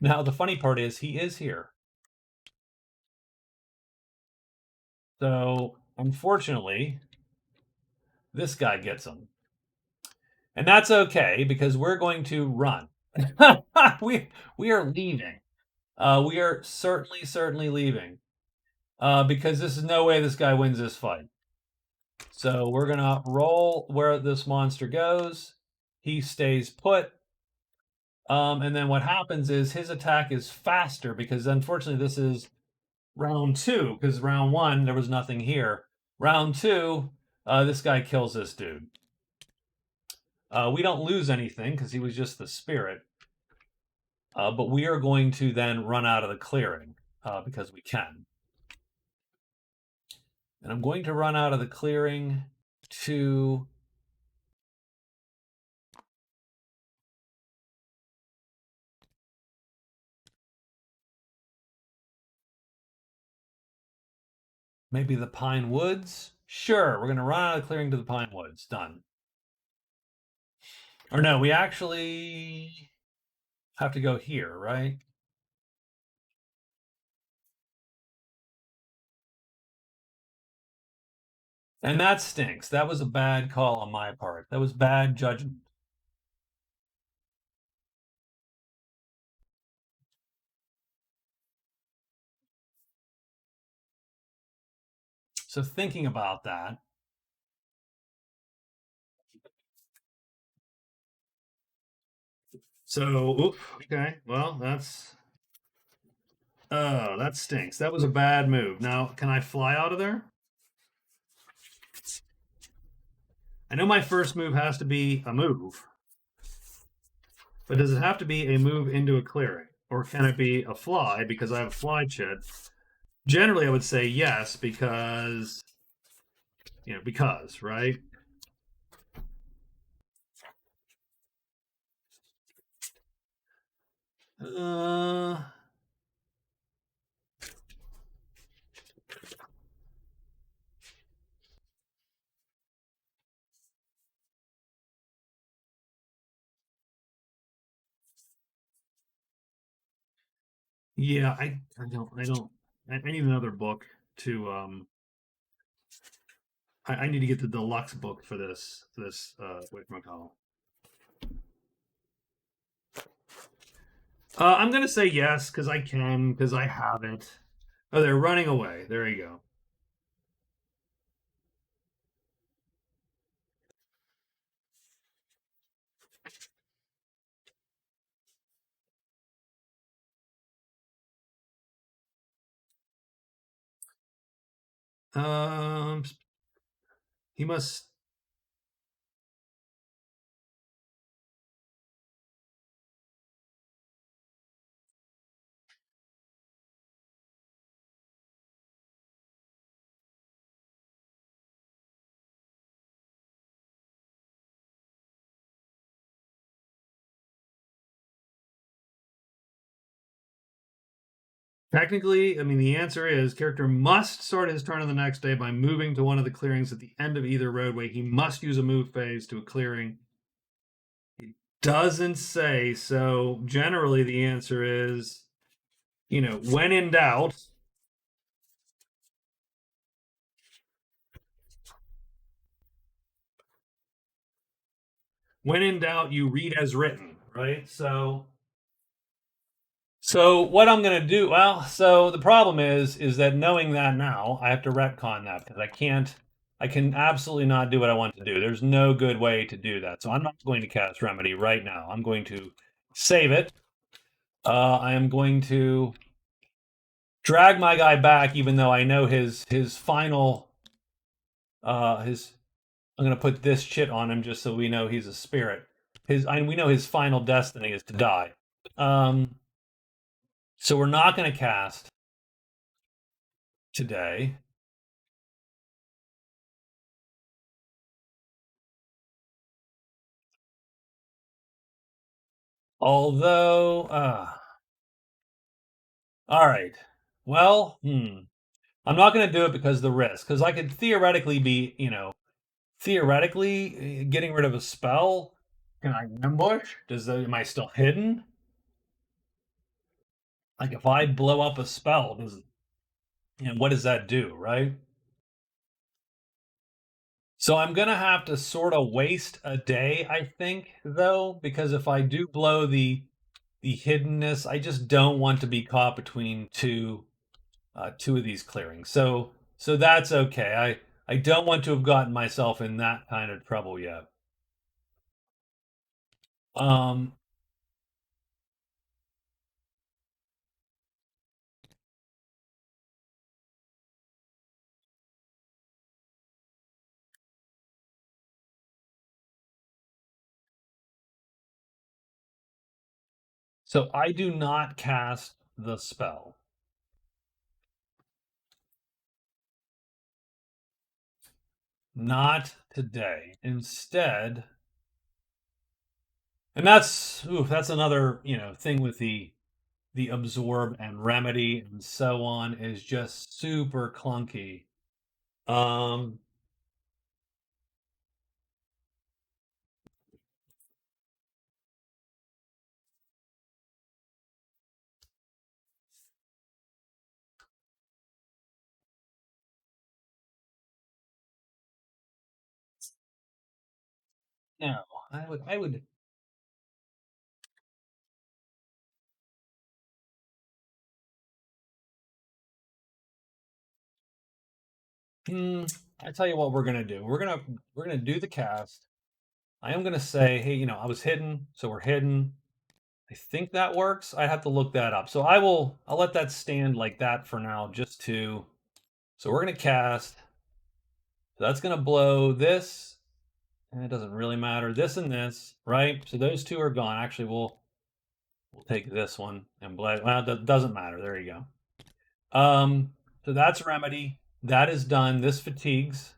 Now the funny part is he is here. So unfortunately, this guy gets him. And that's okay because we're going to run. we are leaving. We are certainly leaving. Because this is no way this guy wins this fight. So we're going to roll where this monster goes. He stays put. And then what happens is his attack is faster because unfortunately this is round 2 because round 1 there was nothing here. Round 2, this guy kills this dude. We don't lose anything because he was just the spirit. but we are going to then run out of the clearing because we can. And I'm going to run out of the clearing to maybe the Pine Woods. Sure, we're going to run out of the clearing to the Pine Woods. Done. Or no, we actually have to go here, right? And that stinks. That was a bad call on my part. That was bad judgment. So thinking about that, so okay, well that stinks. That was a bad move. Now, can I fly out of there? I know my first move has to be a move, but does it have to be a move into a clearing, or can it be a fly because I have a fly chit? Generally, I would say yes because because right. Uh, yeah, I need another book to I need to get the deluxe book for this whatchamacallit. I'm gonna say yes because I can because I have it. Oh, they're running away. There you go. He must. Technically, I mean, the answer is character must start his turn on the next day by moving to one of the clearings at the end of either roadway. He must use a move phase to a clearing. It doesn't say, so generally the answer is, when in doubt, you read as written, right? So what I'm going to do, well, so the problem is that knowing that now, I have to retcon that because I can absolutely not do what I want to do. There's no good way to do that. So I'm not going to cast Remedy right now. I'm going to save it. I am going to drag my guy back, even though I know his final his. I'm going to put this chit on him just so we know he's a spirit. We know his final destiny is to die. Um, so we're not going to cast today. Although, all right. Well, I'm not going to do it because of the risk. Because I could theoretically be, theoretically getting rid of a spell. Can I ambush? Am I still hidden? Like if I blow up a spell, what does that do, right? So I'm gonna have to sort of waste a day, I think, though, because if I do blow the hiddenness, I just don't want to be caught between two of these clearings. So that's okay. I don't want to have gotten myself in that kind of trouble yet. Um, So I do not cast the spell. Not today. Instead, and that's another, thing with the absorb and remedy and so on is just super clunky. Um no, I would. Hmm, I tell you what we're gonna do. We're gonna do the cast. I am gonna say, hey, I was hidden, so we're hidden. I think that works. I have to look that up. So I'll let that stand like that for now, just to. So we're gonna cast. So that's gonna blow this, and it doesn't really matter. This and this, right? So those two are gone. Actually, we'll take this one and blow. Well, that doesn't matter. There you go. So that's remedy. That is done. This fatigues.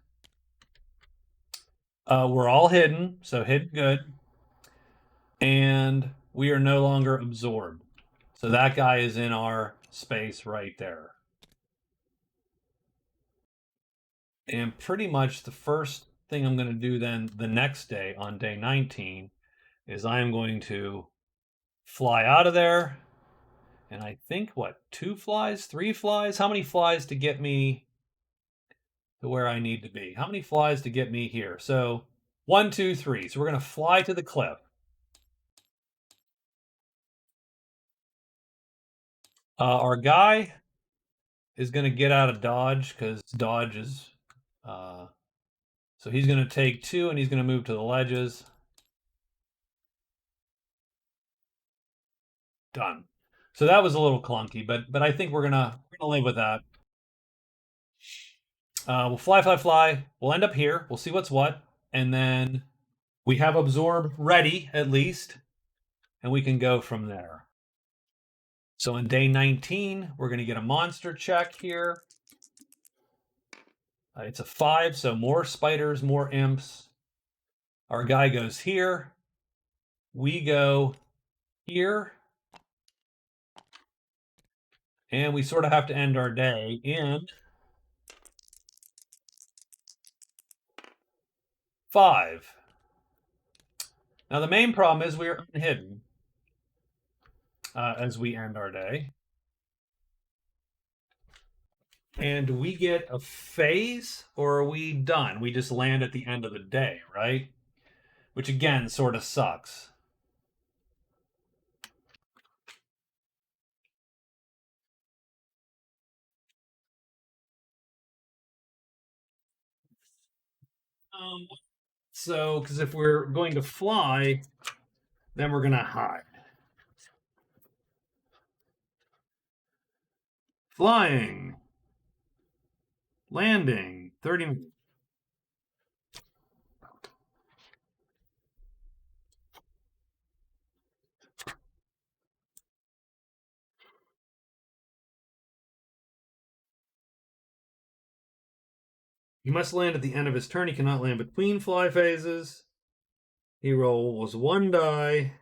We're all hidden, so hidden good, and we are no longer absorbed. So that guy is in our space right there. And pretty much the first thing I'm going to do then the next day on day 19 is I am going to fly out of there. And I think what, two flies, three flies? How many flies to get me to where I need to be? How many flies to get me here? So 1, 2, 3. So we're going to fly to the cliff. Our guy is going to get out of dodge because dodge is. Uh, so he's going to take 2 and he's going to move to the ledges. Done. So that was a little clunky, but I think we're gonna live with that. We'll fly, fly, fly. We'll end up here. We'll see what's what, and then we have absorb ready at least, and we can go from there. So on day 19, we're gonna get a monster check here. It's a 5, so more spiders, more imps. Our guy goes here. We go here. And we sort of have to end our day in 5. Now, the main problem is we're unhidden as we end our day. And do we get a phase or are we done? We just land at the end of the day, right? Which again sort of sucks. Um, so, because if we're going to fly, then we're going to hide. Flying, landing, 30. He must land at the end of his turn. He cannot land between fly phases. He rolls 1 die.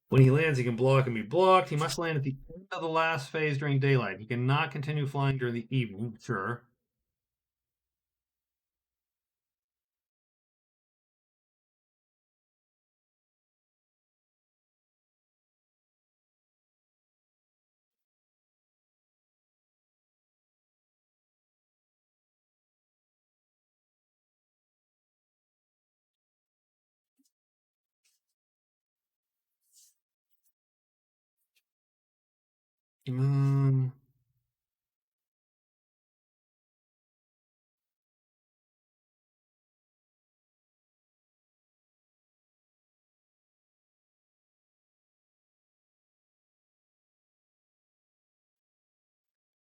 When he lands, he can block and be blocked. He must land at the end of the last phase during daylight. He cannot continue flying during the evening. Sure. Um,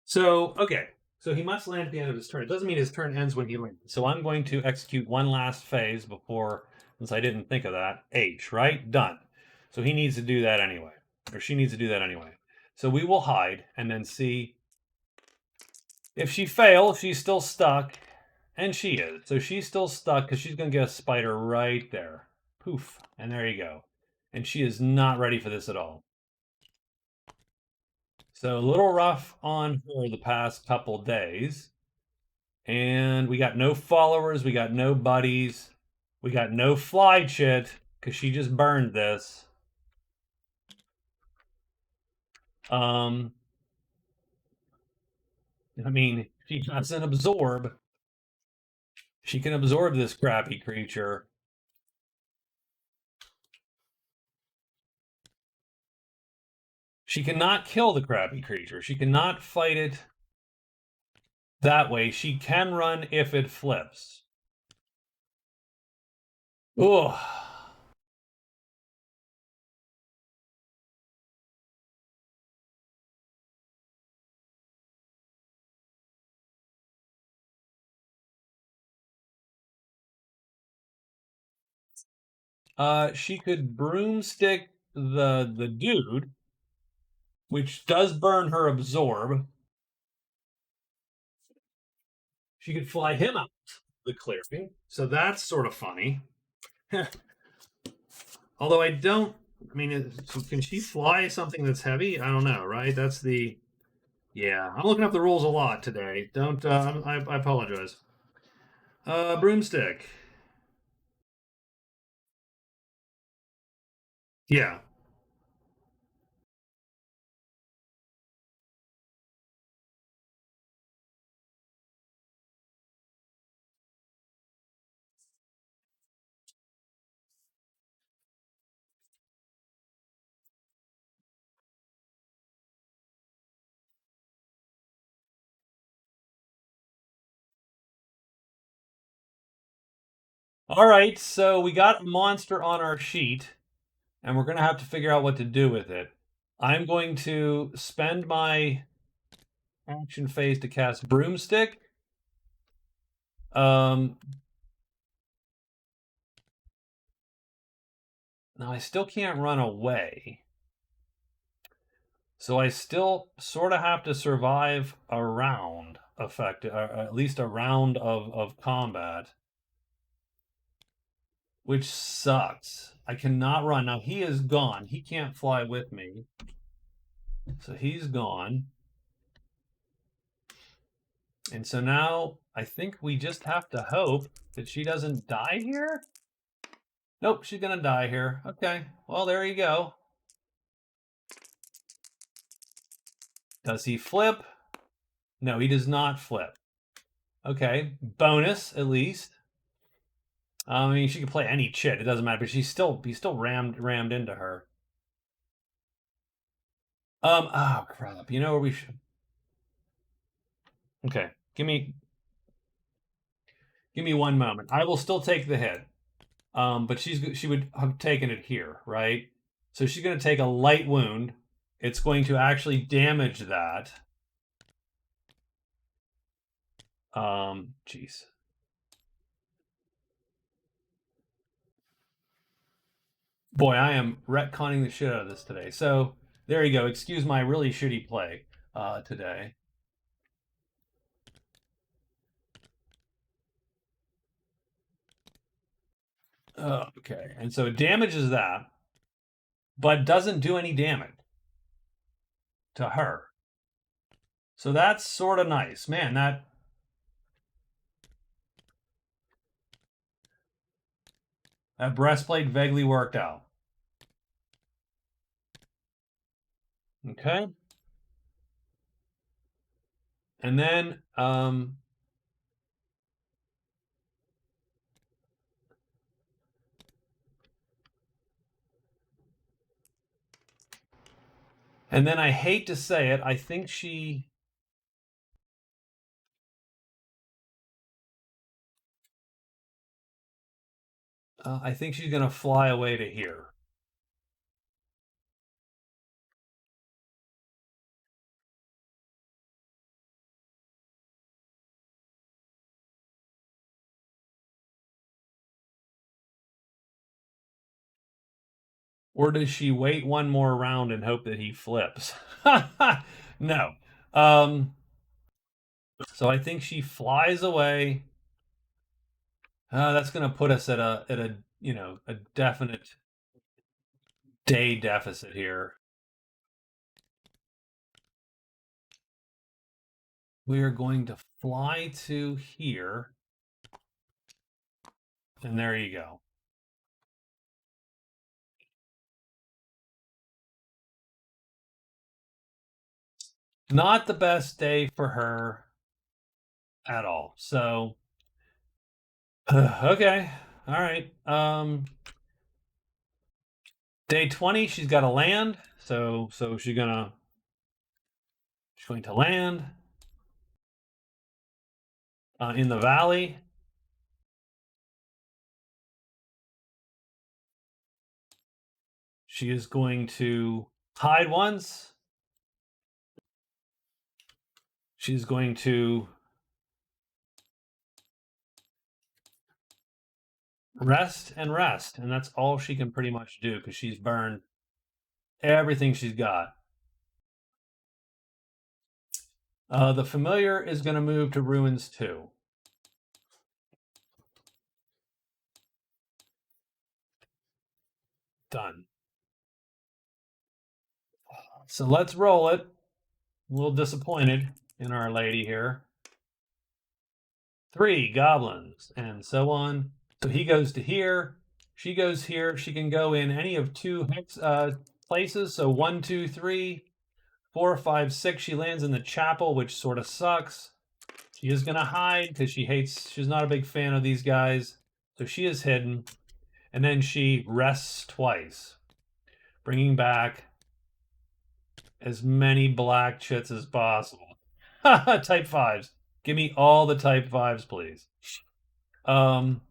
So, okay. So he must land at the end of his turn. It doesn't mean his turn ends when he lands. So I'm going to execute one last phase before since I didn't think of that. H, right? Done. So he needs to do that anyway, or she needs to do that anyway. So we will hide and then see if she fails, she's still stuck, and she is. So she's still stuck because she's going to get a spider right there. Poof, and there you go. And she is not ready for this at all. So a little rough on her the past couple days. And we got no followers, we got no buddies, we got no fly chit because she just burned this. Um, I mean, she doesn't absorb. She can absorb this crappy creature. She cannot kill the crappy creature. She cannot fight it that way. She can run if it flips. Ugh. She could broomstick the dude, which does burn her absorb. She could fly him out the clearing, so that's sort of funny. Although I don't, I mean, can she fly something that's heavy? I don't know, right? That's the, yeah. I'm looking up the rules a lot today. Don't, I apologize. Broomstick. Yeah. All right, so we got a monster on our sheet, and we're going to have to figure out what to do with it. I'm going to spend my action phase to cast Broomstick. Um, Now I still can't run away. So I still sort of have to survive a round, at least a round of combat, which sucks. I cannot run. Now he is gone. He can't fly with me. So he's gone. And so now I think we just have to hope that she doesn't die here. Nope, she's going to die here. Okay, well, there you go. Does he flip? No, he does not flip. Okay, bonus at least. I mean, she can play any chit; it doesn't matter. But he's still rammed into her. Oh crap! You know where we should. Okay, give me one moment. I will still take the hit. But she would have taken it here, right? So she's going to take a light wound. It's going to actually damage that. Jeez. Boy, I am retconning the shit out of this today. So there you go. Excuse my really shitty play today. Okay, and so it damages that, but doesn't do any damage to her. So that's sort of nice, man. That breastplate vaguely worked out. Okay, and then I hate to say it, I think she's gonna fly away to here. Or does she wait one more round and hope that he flips? No. So I think she flies away. That's going to put us at a a definite day deficit here. We are going to fly to here, and there you go. Not the best day for her at all. So, okay, all right. Day 20, she's got to land. So she's going to land in the valley. She is going to hide once. She's going to rest and rest, and that's all she can pretty much do because she's burned everything she's got. The familiar is going to move to ruins 2. Done. So let's roll it. A little disappointed in our lady here. 3 goblins, and so on. So he goes to here. She goes here. She can go in any of 2 places. So 1, 2, 3, 4, 5, 6. She lands in the chapel, which sort of sucks. She is going to hide because she's not a big fan of these guys. So she is hidden. And then she rests twice, bringing back as many black chits as possible. Type 5s. Give me all the type 5s, please. And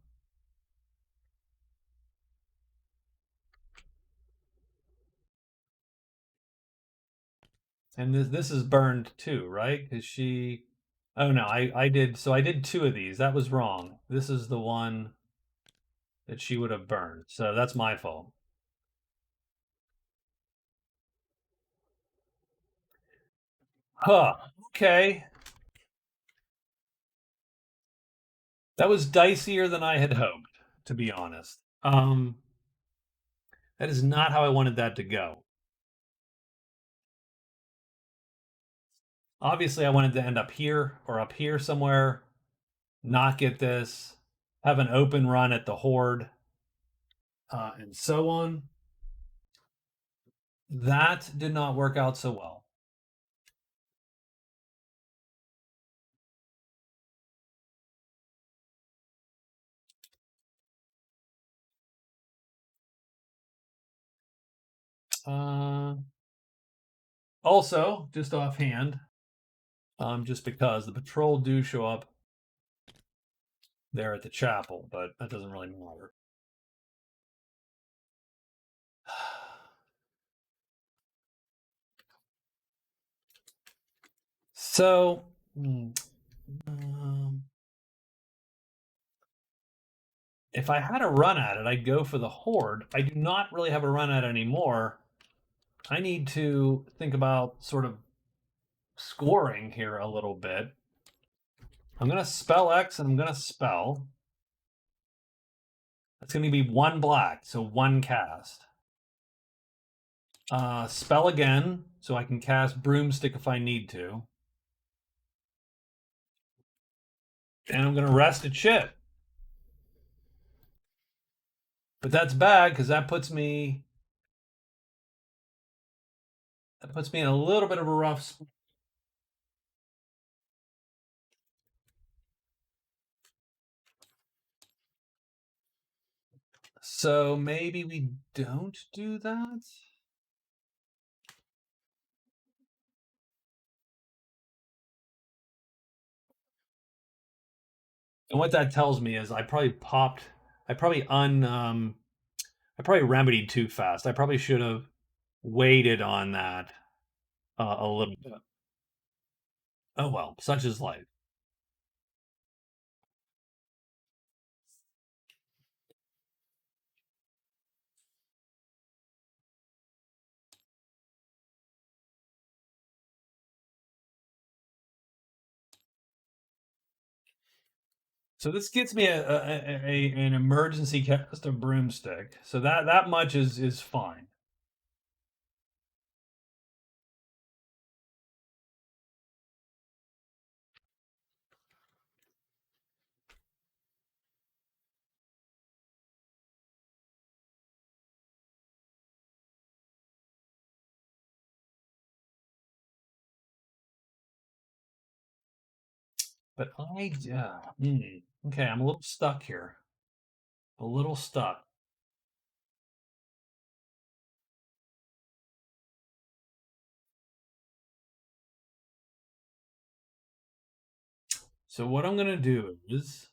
this is burned too, right? Because she. Oh no, I did. So I did 2 of these. That was wrong. This is the one that she would have burned. So that's my fault. Huh. Okay. That was dicier than I had hoped, to be honest. That is not how I wanted that to go. Obviously, I wanted to end up here or up here somewhere, not get this, have an open run at the horde, and so on. That did not work out so well. Uh, Also, just offhand, just because the patrol do show up there at the chapel, but that doesn't really matter. So, if I had a run at it, I'd go for the horde. I do not really have a run at it anymore. I need to think about sort of scoring here a little bit. I'm going to spell X and I'm going to spell. That's going to be 1 black, so 1 cast. Spell again, so I can cast Broomstick if I need to. And I'm going to rest a chip. But that's bad because that puts me in a little bit of a rough spot. So maybe we don't do that. And what that tells me is I probably remedied too fast. I probably should have waited on that a little bit. Oh well, such is life. So this gets me an emergency cast of broomstick. So that much is fine. But okay, I'm a little stuck here. A little stuck. So what I'm gonna do is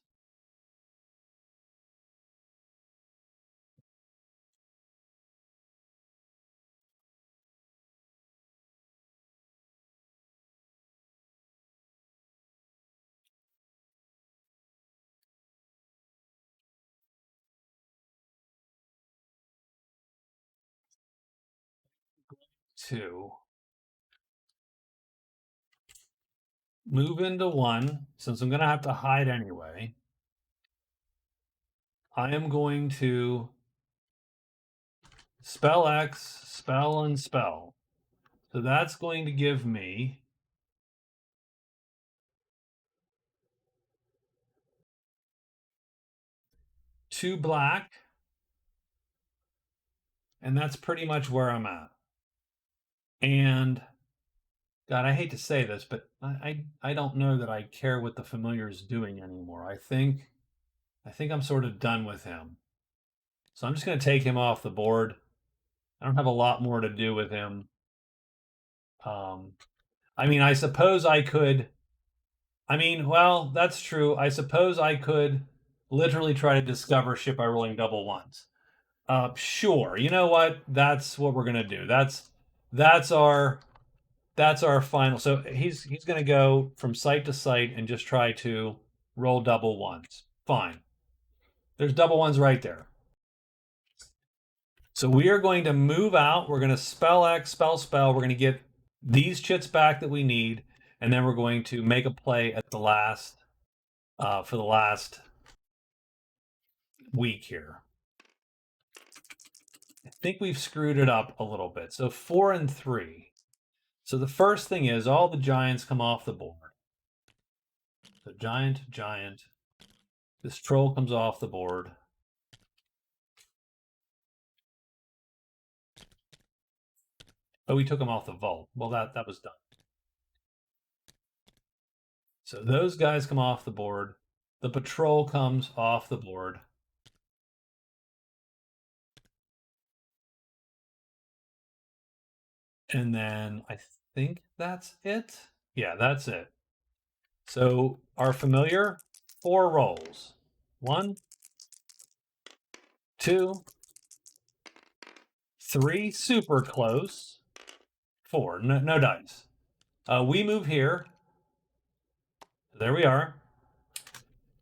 to move into one, since I'm gonna have to hide anyway. I am going to spell X, spell and spell. So that's going to give me 2 black, and that's pretty much where I'm at. And God, I hate to say this, but I don't know that I care what the familiar is doing anymore. I think I'm sort of done with him. So I'm just going to take him off the board. I don't have a lot more to do with him. Um, I mean, I suppose I could. I mean, well, that's true. I suppose I could literally try to discover ship by rolling double ones. Sure. You know what? That's what we're gonna do. That's our that's our final. So he's gonna go from site to site and just try to roll double ones. Fine. There's double ones right there. So we are going to move out. We're going to spell X, spell. We're going to get these chits back that we need, and then we're going to make a play at the last for the last week here. I think we've screwed it up a little bit. So 4 and 3. So the first thing is all the giants come off the board. So giant. This troll comes off the board. Oh, we took him off the vault. Well, that was done. So those guys come off the board. The patrol comes off the board. And then I think that's it. Yeah, that's it. So our familiar, 4 rolls. 1, 2, 3, super close. 4, no dice. We move here. There we are.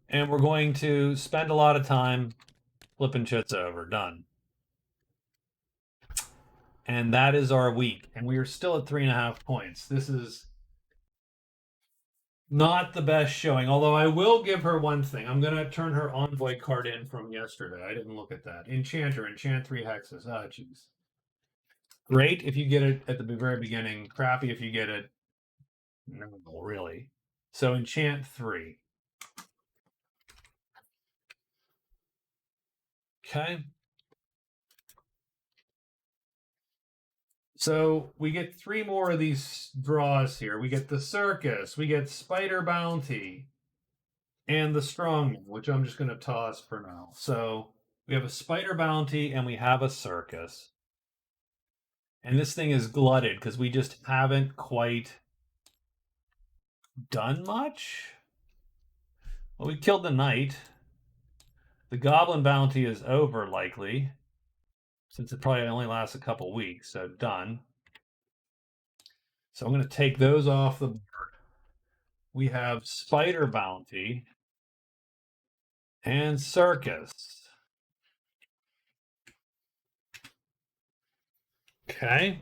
And we're going to spend a lot of time flipping chits over. Done. And that is our week. And we are still at 3.5 points. This is not the best showing, although I will give her one thing. I'm going to turn her envoy card in from yesterday. I didn't look at that. Enchanter, enchant 3 hexes. Ah, jeez. Great if you get it at the very beginning. Crappy if you get it. No, really. So enchant 3. Okay. So we get 3 more of these draws here. We get the circus, we get spider bounty, and the strongman, which I'm just going to toss for now. So we have a spider bounty and we have a circus. And this thing is glutted because we just haven't quite done much. Well, we killed the knight. The goblin bounty is over, likely, since it probably only lasts a couple weeks. So done. So I'm going to take those off the board. We have spider bounty and circus. Okay.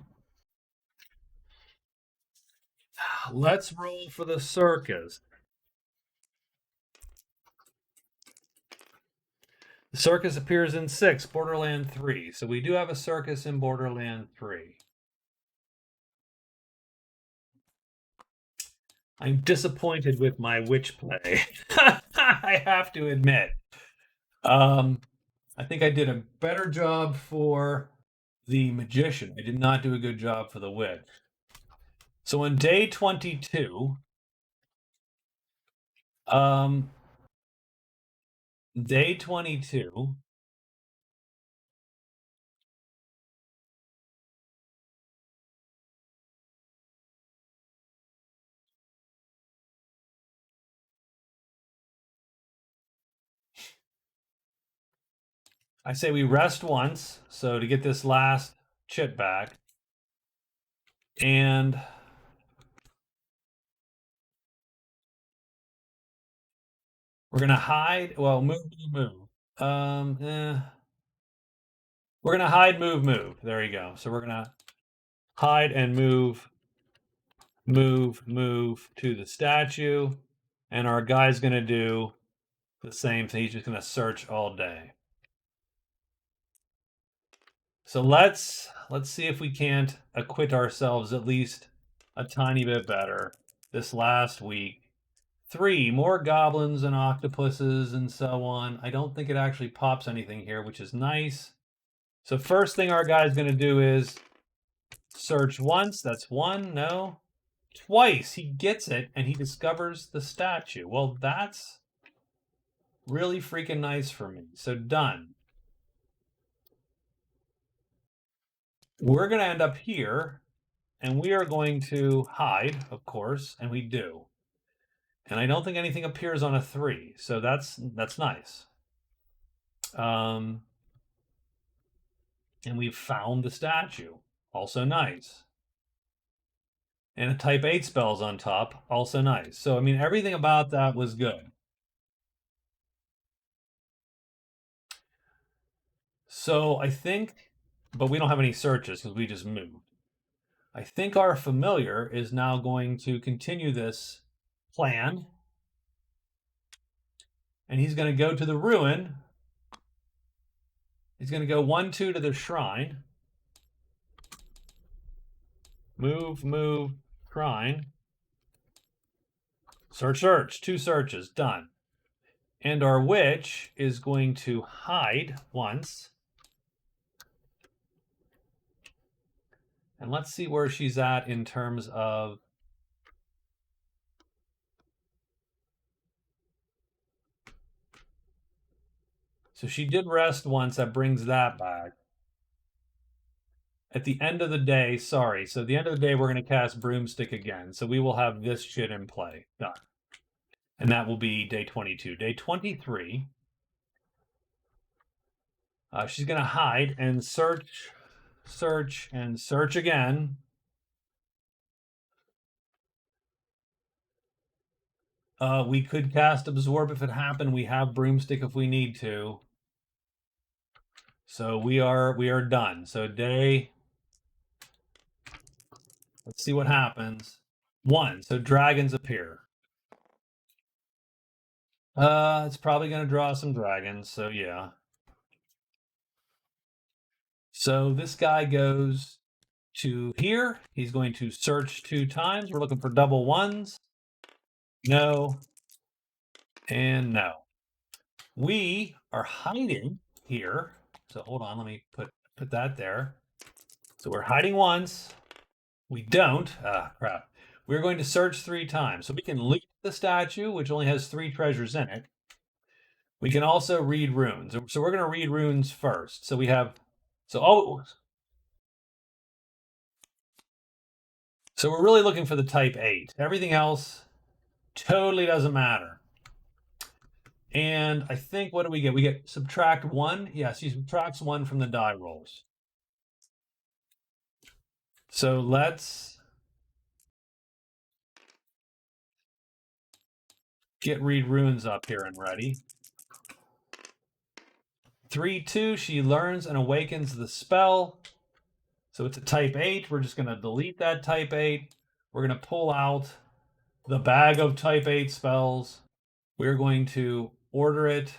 Let's roll for the circus. The circus appears in 6, Borderland 3. So we do have a circus in Borderland 3. I'm disappointed with my witch play. I have to admit. I think I did a better job for the magician. I did not do a good job for the witch. So on day 22, um, day 22, I say we rest once, so to get this last chit back, and we're gonna hide. Well, move, move. We're gonna hide, move, move. There you go. So we're gonna hide and move, move to the statue, and our guy's gonna do the same thing. He's just gonna search all day. So let's see if we can't acquit ourselves at least a tiny bit better this last week. 3 more goblins and octopuses and so on. I don't think it actually pops anything here, which is nice. So first thing our guy's going to do is search once. That's 1. No. Twice. He gets it and he discovers the statue. Well, that's really freaking nice for me. So done. We're going to end up here and we are going to hide, of course, and we do. And I don't think anything appears on a 3, so that's nice. And we've found the statue, also nice. And a type 8 spell's on top, also nice. So, I mean, everything about that was good. So I think, but we don't have any searches because we just moved. I think our familiar is now going to continue this plan. And he's going to go to the ruin. He's going to go 1, 2 to the shrine. Move, shrine. Search, 2 searches, done. And our witch is going to hide once. And let's see where she's at in terms of... So she did rest once, that brings that back. At the end of the day, sorry, so at the end of the day, we're going to cast Broomstick again. So we will have this shit in play. Done. And that will be day 22. Day 23, she's going to hide and search, and search again. We could cast Absorb if it happened. We have Broomstick if we need to. So we are done. So day... Let's see what happens. 1. So dragons appear. It's probably going to draw some dragons. So yeah. So this guy goes to here. He's going to search 2 times. We're looking for double 1s. No. And no. We are hiding here. So hold on. Let me put that there. So we're hiding once. We don't. Crap. We're going to search 3 times. So we can loot the statue, which only has 3 treasures in it. We can also read runes. So we're going to read runes first. So we have... So we're really looking for the type 8. Everything else totally doesn't matter. And I think, what do we get? We get subtract 1. Yes, he subtracts 1 from the die rolls. So let's get read runes up here and ready. 3/2, she learns and awakens the spell. So it's a type 8. We're just going to delete that type 8. We're going to pull out the bag of type 8 spells. We're going to order it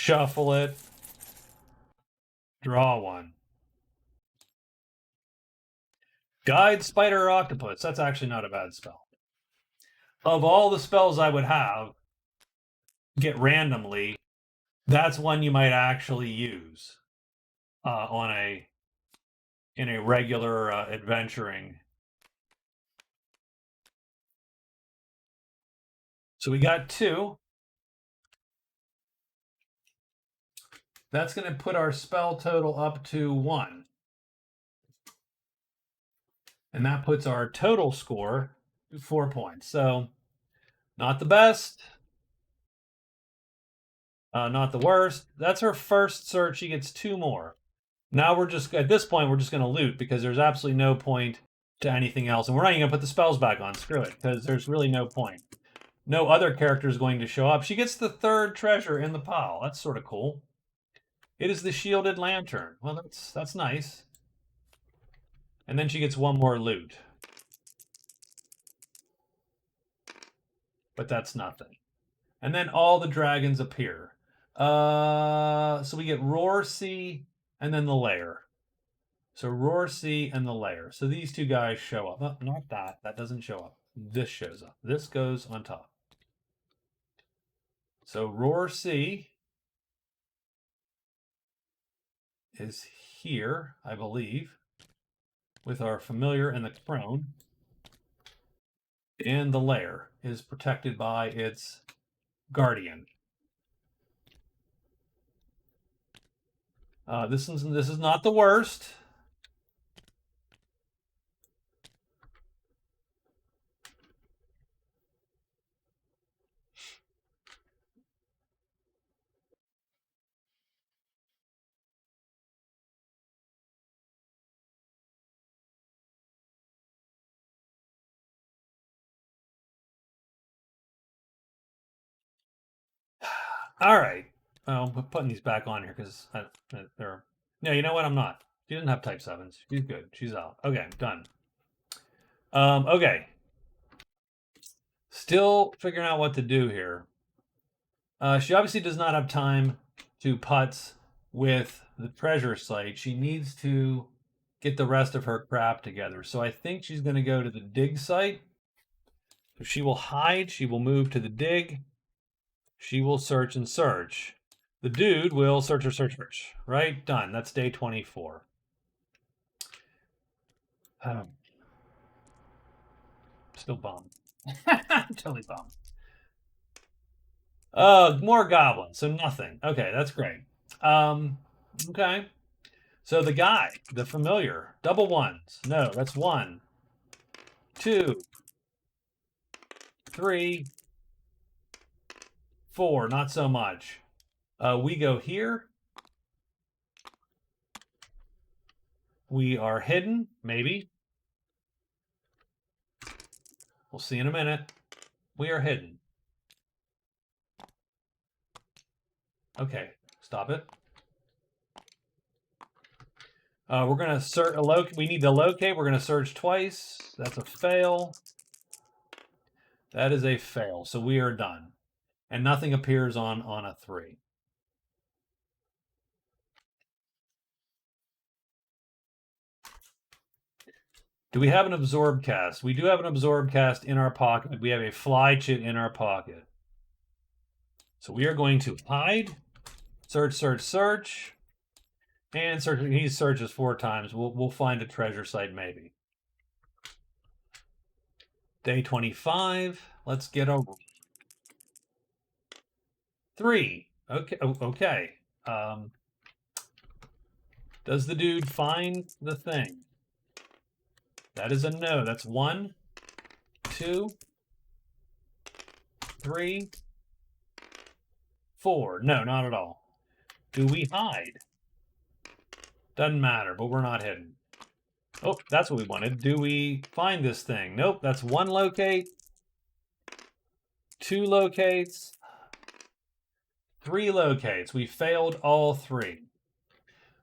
Shuffle it. Draw one. Guide Spider or Octopus. That's actually not a bad spell. Of all the spells I would have, get randomly, that's one you might actually use in a regular adventuring. So we got 2. That's going to put our spell total up to 1. And that puts our total score to 4 points. So not the best, not the worst. That's her first search. She gets 2 more. Now we're just, at this point, we're just going to loot because there's absolutely no point to anything else. And we're not even going to put the spells back on. Screw it, because there's really no point. No other character is going to show up. She gets the 3rd treasure in the pile. That's sort of cool. It is the Shielded Lantern. Well, that's nice. And then she gets 1 more loot. But that's nothing. And then all the dragons appear. So we get Roar Sea and then the Lair. So Roar Sea and the Lair. So these 2 guys show up. Oh, not that. That doesn't show up. This shows up. This goes on top. So Roar Sea is here, I believe, with our familiar and the crone. And the Lair is protected by its guardian. This is not the worst. All right. Well, we're putting these back on here because they're. No, you know what? I'm not. She didn't have type 7s. She's good. She's out. Okay, done. Okay. Still figuring out what to do here. She obviously does not have time to putz with the treasure site. She needs to get the rest of her crap together. So I think she's going to go to the dig site. So she will hide. She will move to the dig. She will search and search. The dude will search. Right? Done. That's day 24. Still bummed. Totally bummed. More goblins. So nothing. Okay, that's great. Okay. So the guy, the familiar, double 1s. No, that's 1, 2, 3, 4. Not so much. We go here. We are hidden, maybe. We'll see in a minute. We are hidden. Okay, stop it. We're going to search. We need to locate. We're going to search twice. That's a fail. That is a fail. So we are done. And nothing appears on a 3. Do we have an absorb cast? We do have an absorb cast in our pocket. We have a fly chit in our pocket. So we are going to hide, search, and search. He searches 4 times. We'll find a treasure site maybe. Day 25. Let's get over 3. Okay. Okay. Does the dude find the thing? That is a no. That's 1, 2, 3, 4. No, not at all. Do we hide? Doesn't matter, but we're not hidden. Oh, that's what we wanted. Do we find this thing? Nope, that's 1 locate, 2 locates, 3 locates. We failed all 3,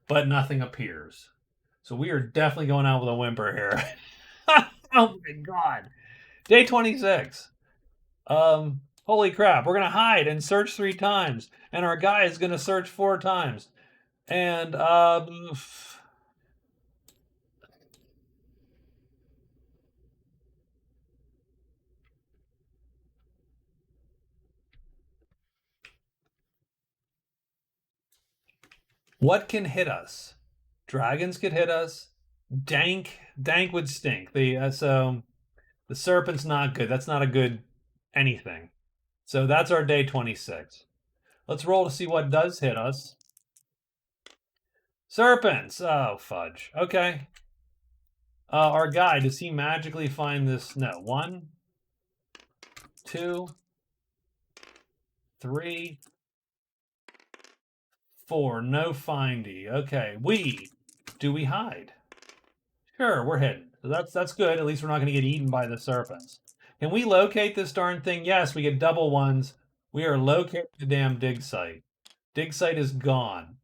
but nothing appears. So we are definitely going out with a whimper here. Oh my god. Day 26. Holy crap, we're going to hide and search 3 times. And our guy is going to search 4 times. And, what can hit us? Dragons could hit us. Dank would stink. So the serpent's not good. That's not a good anything. So that's our day 26. Let's roll to see what does hit us. Serpents. Oh, fudge. Okay. Our guy, does he magically find this? No. 1, 2, 3, 4. No findy. Okay. Do we hide? Sure, we're hidden. So that's good. At least we're not going to get eaten by the serpents. Can we locate this darn thing? Yes, we get double ones. We are locating the damn dig site. Dig site is gone.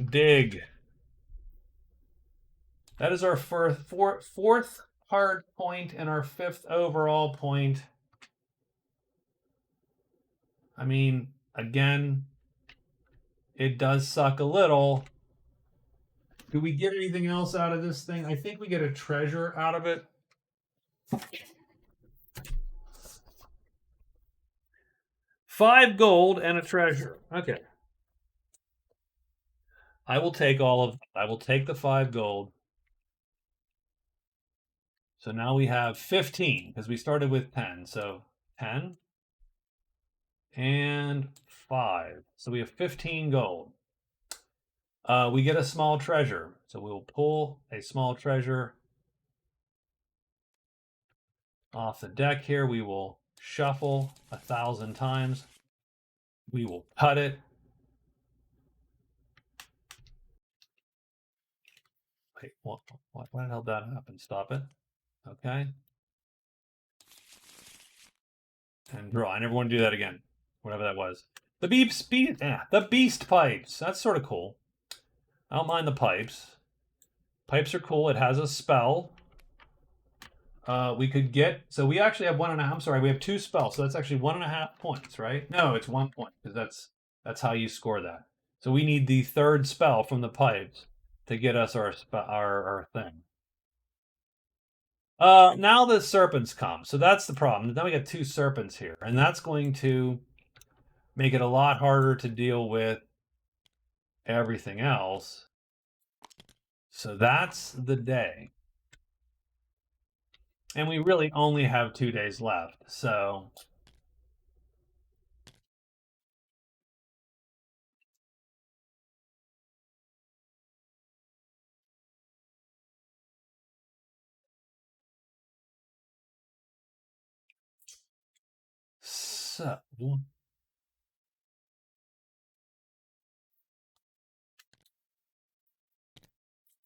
Dig. That is our fourth hard point and our 5th overall point. I mean, again, it does suck a little. Do we get anything else out of this thing? I think we get a treasure out of it. 5 gold and a treasure. Okay. I will take I will take the 5 gold. So now we have 15 because we started with 10. So 10 and 5. So we have 15 gold. We get a small treasure. So we'll pull a small treasure off the deck here. We will shuffle 1,000 times. We will cut it. Wait, why the hell did that happen? Stop it. Okay. And draw. I never want to do that again. Whatever that was. The the beast pipes. That's sort of cool. I don't mind the pipes. Pipes are cool. It has a spell. We could get, so we actually have 1.5. I'm sorry, we have 2 spells, so that's actually 1.5 points, right? No, it's 1 point because that's how you score that. So we need the 3rd spell from the pipes to get us our thing. Now the serpents come, so that's the problem. Now we got 2 serpents here, and that's going to make it a lot harder to deal with everything else. So that's the day. And we really only have 2 days left. So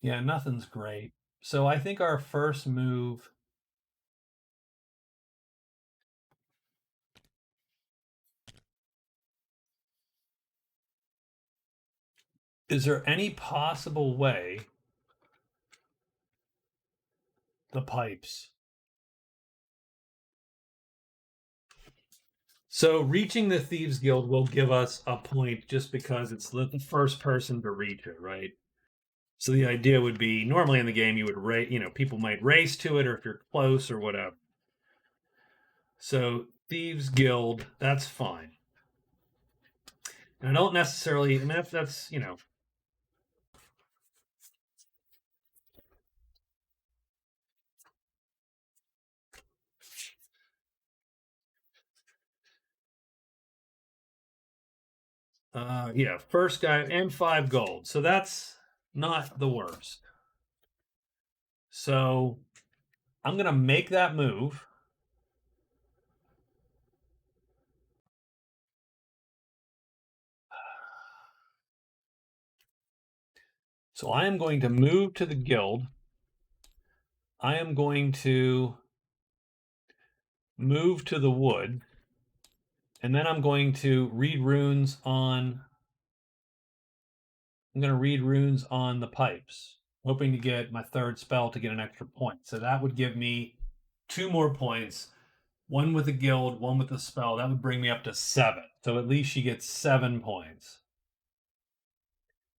yeah, nothing's great. So I think our first move, is there any possible way the pipes? So reaching the Thieves Guild will give us a point just because it's the first person to reach it, right? So the idea would be normally in the game you would race, people might race to it or if you're close or whatever. So Thieves Guild, that's fine. And I don't necessarily, and if that's, yeah, first guy and 5 gold. So that's not the worst. So I'm going to make that move. So I am going to move to the guild. I am going to move to the wood. And then I'm going to read runes on the pipes, hoping to get my 3rd spell to get an extra point. So that would give me 2 more points. One with a guild, one with a spell. That would bring me up to 7. So at least she gets 7 points.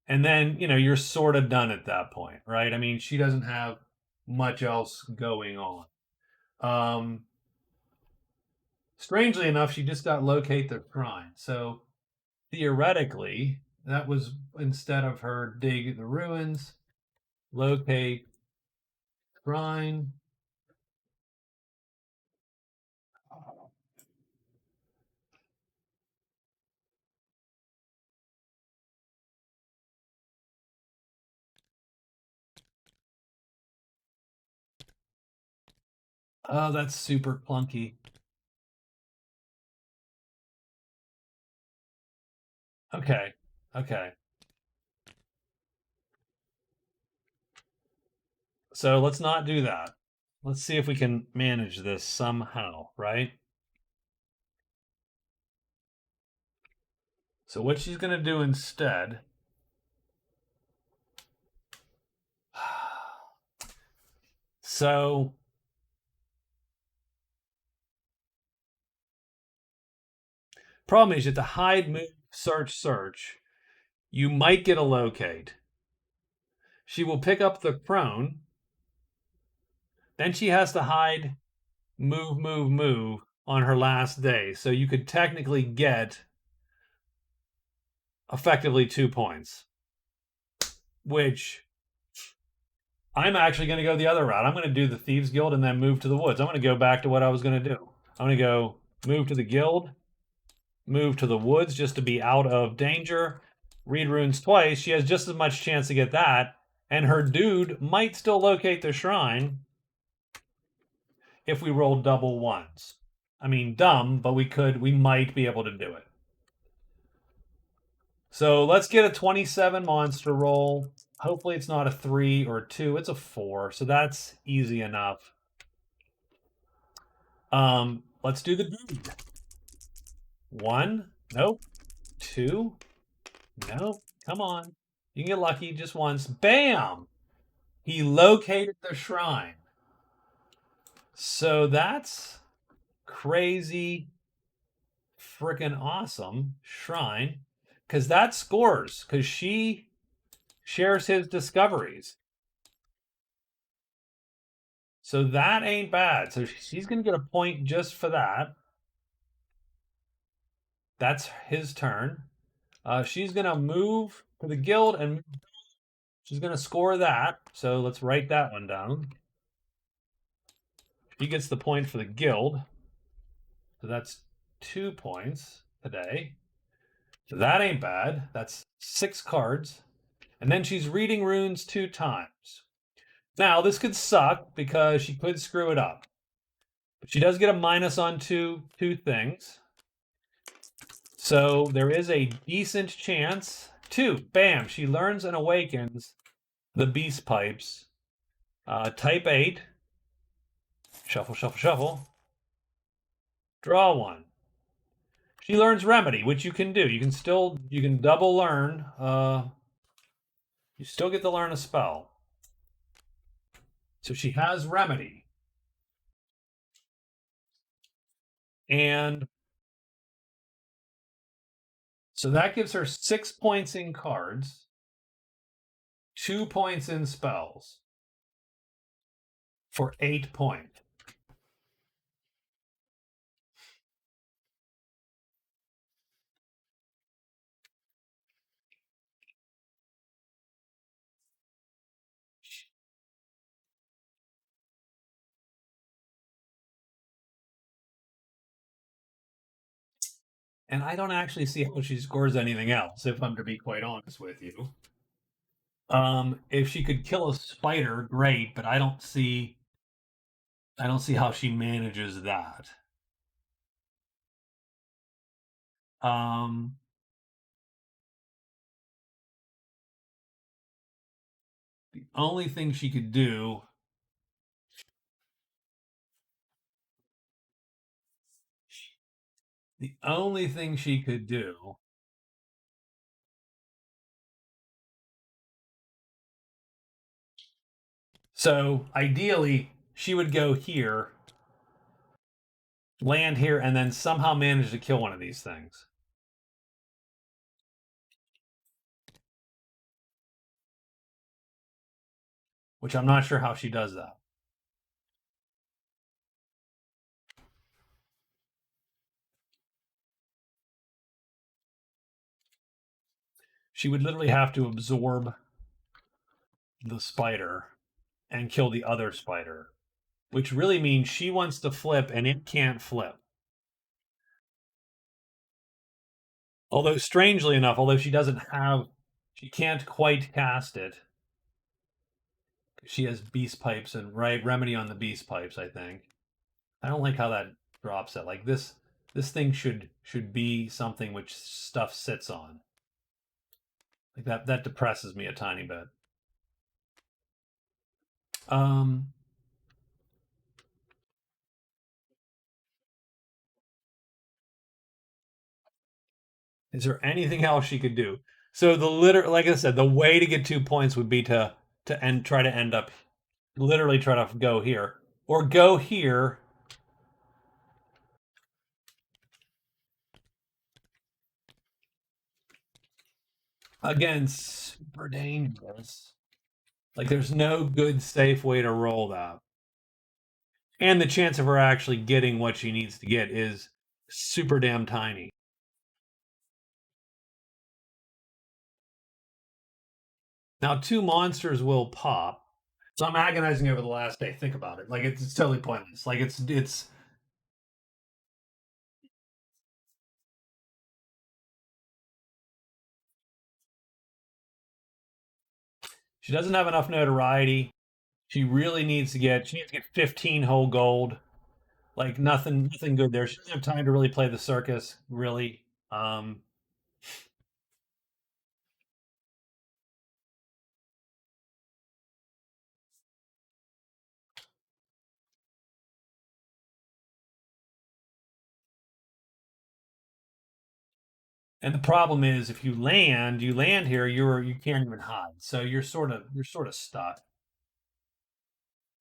And then, you're sort of done at that point, right? I mean, she doesn't have much else going on. Strangely enough, she just got locate the shrine. So theoretically, that was instead of her dig the ruins, locate shrine. Oh, that's super clunky. Okay. Okay. So let's not do that. Let's see if we can manage this somehow, right? So what she's going to do instead. So problem is you have to hide, move, search. You might get a locate. She will pick up the prone. Then she has to hide, move on her last day. So you could technically get effectively 2 points, which I'm actually going to go the other route. I'm going to do the Thieves Guild and then move to the woods. I'm going to go back to what I was going to do. I'm going to go move to the guild, move to the woods just to be out of danger, read runes twice. She has just as much chance to get that. And her dude might still locate the shrine if we roll double ones. I mean, dumb, but we might be able to do it. So let's get a 27 monster roll. Hopefully it's not a 3 or a 2. It's a 4, so that's easy enough. Let's do the dude. 1. Nope. 2. Nope. Come on. You can get lucky just once. Bam! He located the shrine. So that's crazy freaking awesome shrine. Because that scores. Because she shares his discoveries. So that ain't bad. So she's going to get a point just for that. That's his turn. She's going to move to the guild and she's going to score that. So let's write that one down. She gets the point for the guild. So that's 2 points today. So that ain't bad. That's 6 cards. And then she's reading runes 2 times. Now, this could suck because she could screw it up. But she does get a minus on two things. So there is a decent chance. 2, bam, she learns and awakens the beast pipes. Type 8. Shuffle. Draw 1. She learns remedy, which you can do. You can double learn. You still get to learn a spell. So she has remedy. And so that gives her 6 points in cards, 2 points in spells for 8 points. And I don't actually see how she scores anything else, if I'm to be quite honest with you. If she could kill a spider, great, but I don't see how she manages that. Um, the only thing she could do the only thing she could do so ideally she would go here land here, and then somehow manage to kill one of these things. Which I'm not sure how she does that. She would literally have to absorb the spider and kill the other spider, which really means she wants to flip and it can't flip. Although, strangely enough, although she can't quite cast it. She has beast pipes and right remedy on the beast pipes, I think. I don't like how that drops it. Like this thing should be something which stuff sits on. Like that depresses me a tiny bit. Um is there anything else she could do? So like I said, the way to get 2 points would be to try to end up literally try to go here. Or go here. Again, super dangerous. Like there's no good safe way to roll that. And the chance of her actually getting what she needs to get is super damn tiny. Now, two monsters will pop. So I'm agonizing over the last day. Think about it. Like it's totally pointless. Like it's she doesn't have enough notoriety. She needs to get 15 whole gold. Like nothing good there. She doesn't have time to really play the circus, really. Um and the problem is if you land here, you can't even hide. So you're sort of stuck.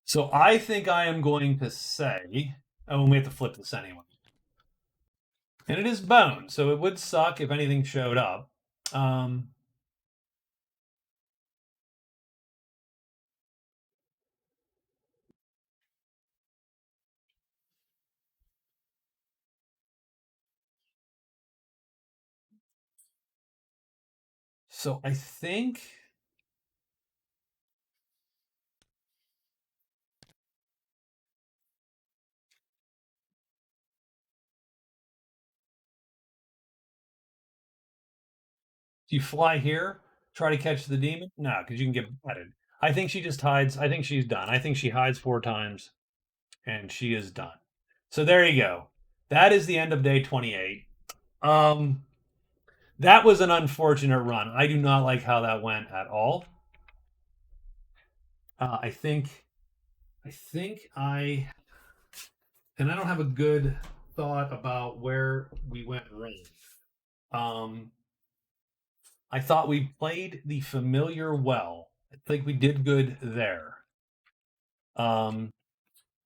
So I think I am going to say, oh, and we have to flip this anyway. And it is bone, so it would suck if anything showed up. Um, so do you fly here, try to catch the demon? No, because you can get butted. I think she just hides. I think she's done. I think she hides 4 times, and she is done. So there you go. That is the end of day 28. Um, that was an unfortunate run. I do not like how that went at all. I think I think I and I don't have a good thought about where we went wrong. Um, I thought we played the familiar well. I think we did good there. Um,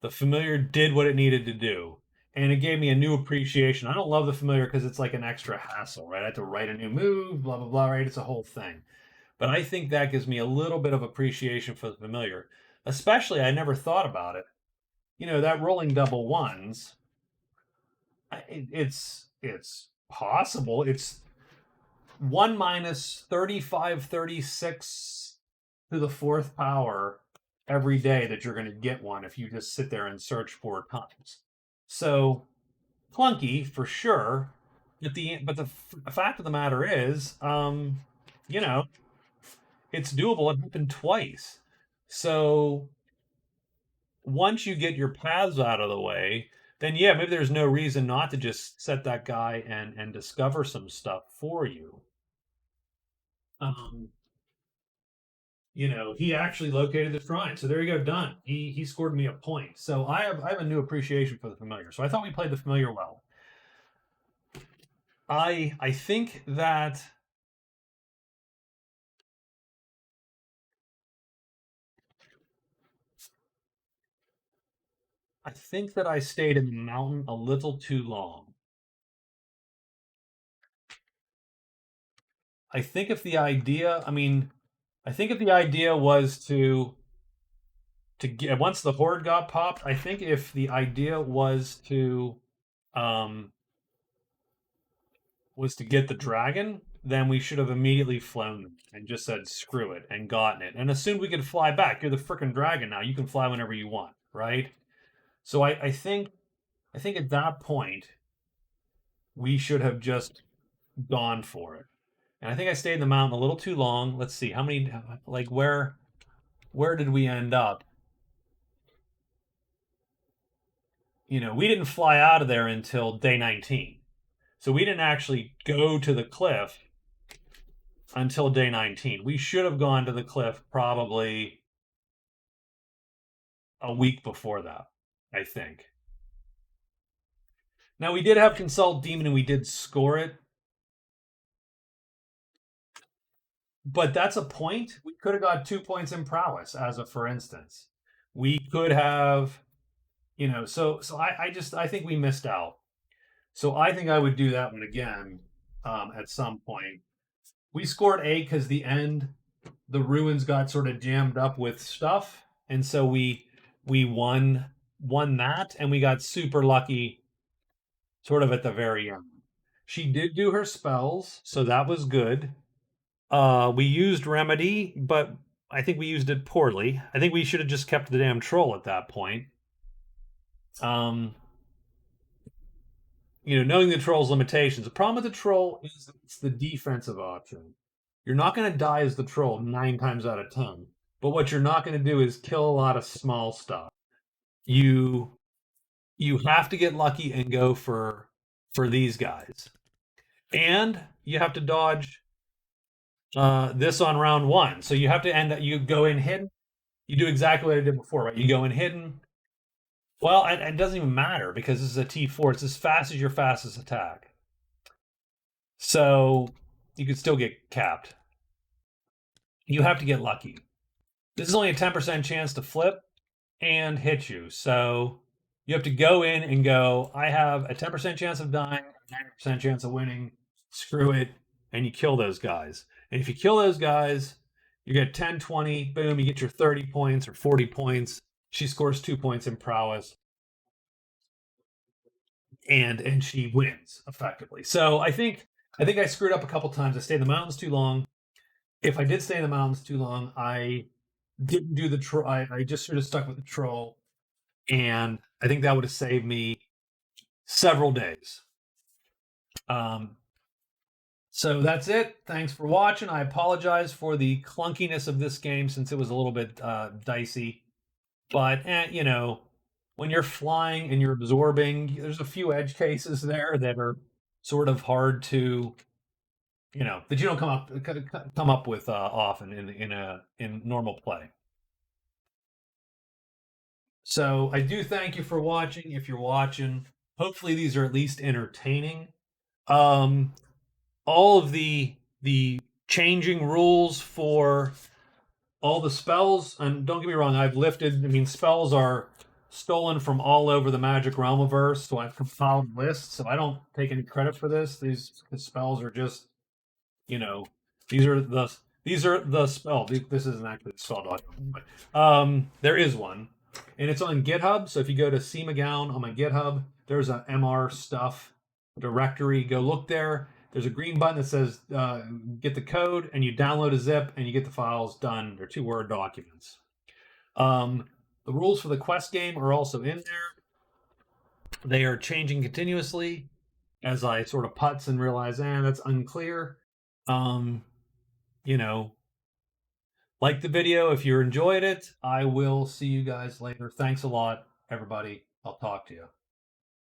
the familiar did what it needed to do, and it gave me a new appreciation. I don't love the familiar because it's like an extra hassle, right? I have to write a new move, blah blah blah, right? It's a whole thing. But I think that gives me a little bit of appreciation for the familiar. Especially, I never thought about it. That rolling double ones. It's possible. It's 1 minus 3536 to the fourth power every day that you're going to get one if you just sit there and search 4 times. So clunky for sure. But the fact of the matter is, you know, it's doable. It happened twice. So once you get your paths out of the way, then yeah, maybe there's no reason not to just set that guy and discover some stuff for you. Um, he actually located the shrine. So there you go, done. He scored me a point. So I have a new appreciation for the familiar. So I thought we played the familiar well. I think that I think that I stayed in the mountain a little too long. I think if the idea, I mean, I think if the idea was to get once the horde got popped, I think if the idea um was to get the dragon, then we should have immediately flown and just said screw it and gotten it and assumed we could fly back. You're the freaking dragon now. You can fly whenever you want, right? So I think at that point we should have just gone for it. And I think I stayed in the mountain a little too long. Let's see how many like where did we end up? You know, we didn't fly out of there until day 19. So we didn't actually go to the cliff until day 19. We should have gone to the cliff probably a week before that, I think. Now we did have Consult Demon and we did score it, but that's a point. We could have got 2 points in prowess, as a for instance. We could have, you know, I think we missed out. So I think I would do that one again at some point. We scored 8 because the ruins got sort of jammed up with stuff, and so we won that, and we got super lucky sort of at the very end. She did do her spells, so that was good. We used remedy, but I think we used it poorly. I think we should have just kept the damn troll at that point. Um, knowing the troll's limitations. The problem with the troll is it's the defensive option. You're not going to die as the troll 9 times out of 10. But what you're not going to do is kill a lot of small stuff. You you have to get lucky and go for these guys. And you have to dodge this on round 1. So you have to you go in hidden. You do exactly what I did before, right? You go in hidden. Well, it doesn't even matter because this is a T4. It's as fast as your fastest attack. So you could still get capped. You have to get lucky. This is only a 10% chance to flip and hit you. So you have to go in and go, I have a 10% chance of dying, a 90% chance of winning. Screw it. And you kill those guys. And if you kill those guys, you get 10, 20, boom, you get your 30 points or 40 points. She scores 2 points in prowess. And she wins effectively. So I think I screwed up a couple times. I stayed in the mountains too long. If I did stay in the mountains too long, I didn't do the troll. I just sort of stuck with the troll, and I think that would have saved me several days. So that's it. Thanks for watching. I apologize for the clunkiness of this game since it was a little bit dicey, but when you're flying and you're absorbing, there's a few edge cases there that are sort of hard to, that you don't come up with often in normal play. So I do thank you for watching. If you're watching, hopefully these are at least entertaining. All of the changing rules for all the spells, and don't get me wrong, I've lifted. I mean, spells are stolen from all over the Magic Realmiverse, so I've compiled lists. So I don't take any credit for this. These spells are just, these are the spell. This isn't actually the spell document, but there is one, and it's on GitHub. So if you go to C McGowan on my GitHub, there's a MR stuff directory. Go look there. There's a green button that says get the code, and you download a zip, and you get the files done. They're 2 Word documents. The rules for the quest game are also in there. They are changing continuously as I sort of putz and realize, that's unclear. Like the video if you enjoyed it. I will see you guys later. Thanks a lot, everybody. I'll talk to you.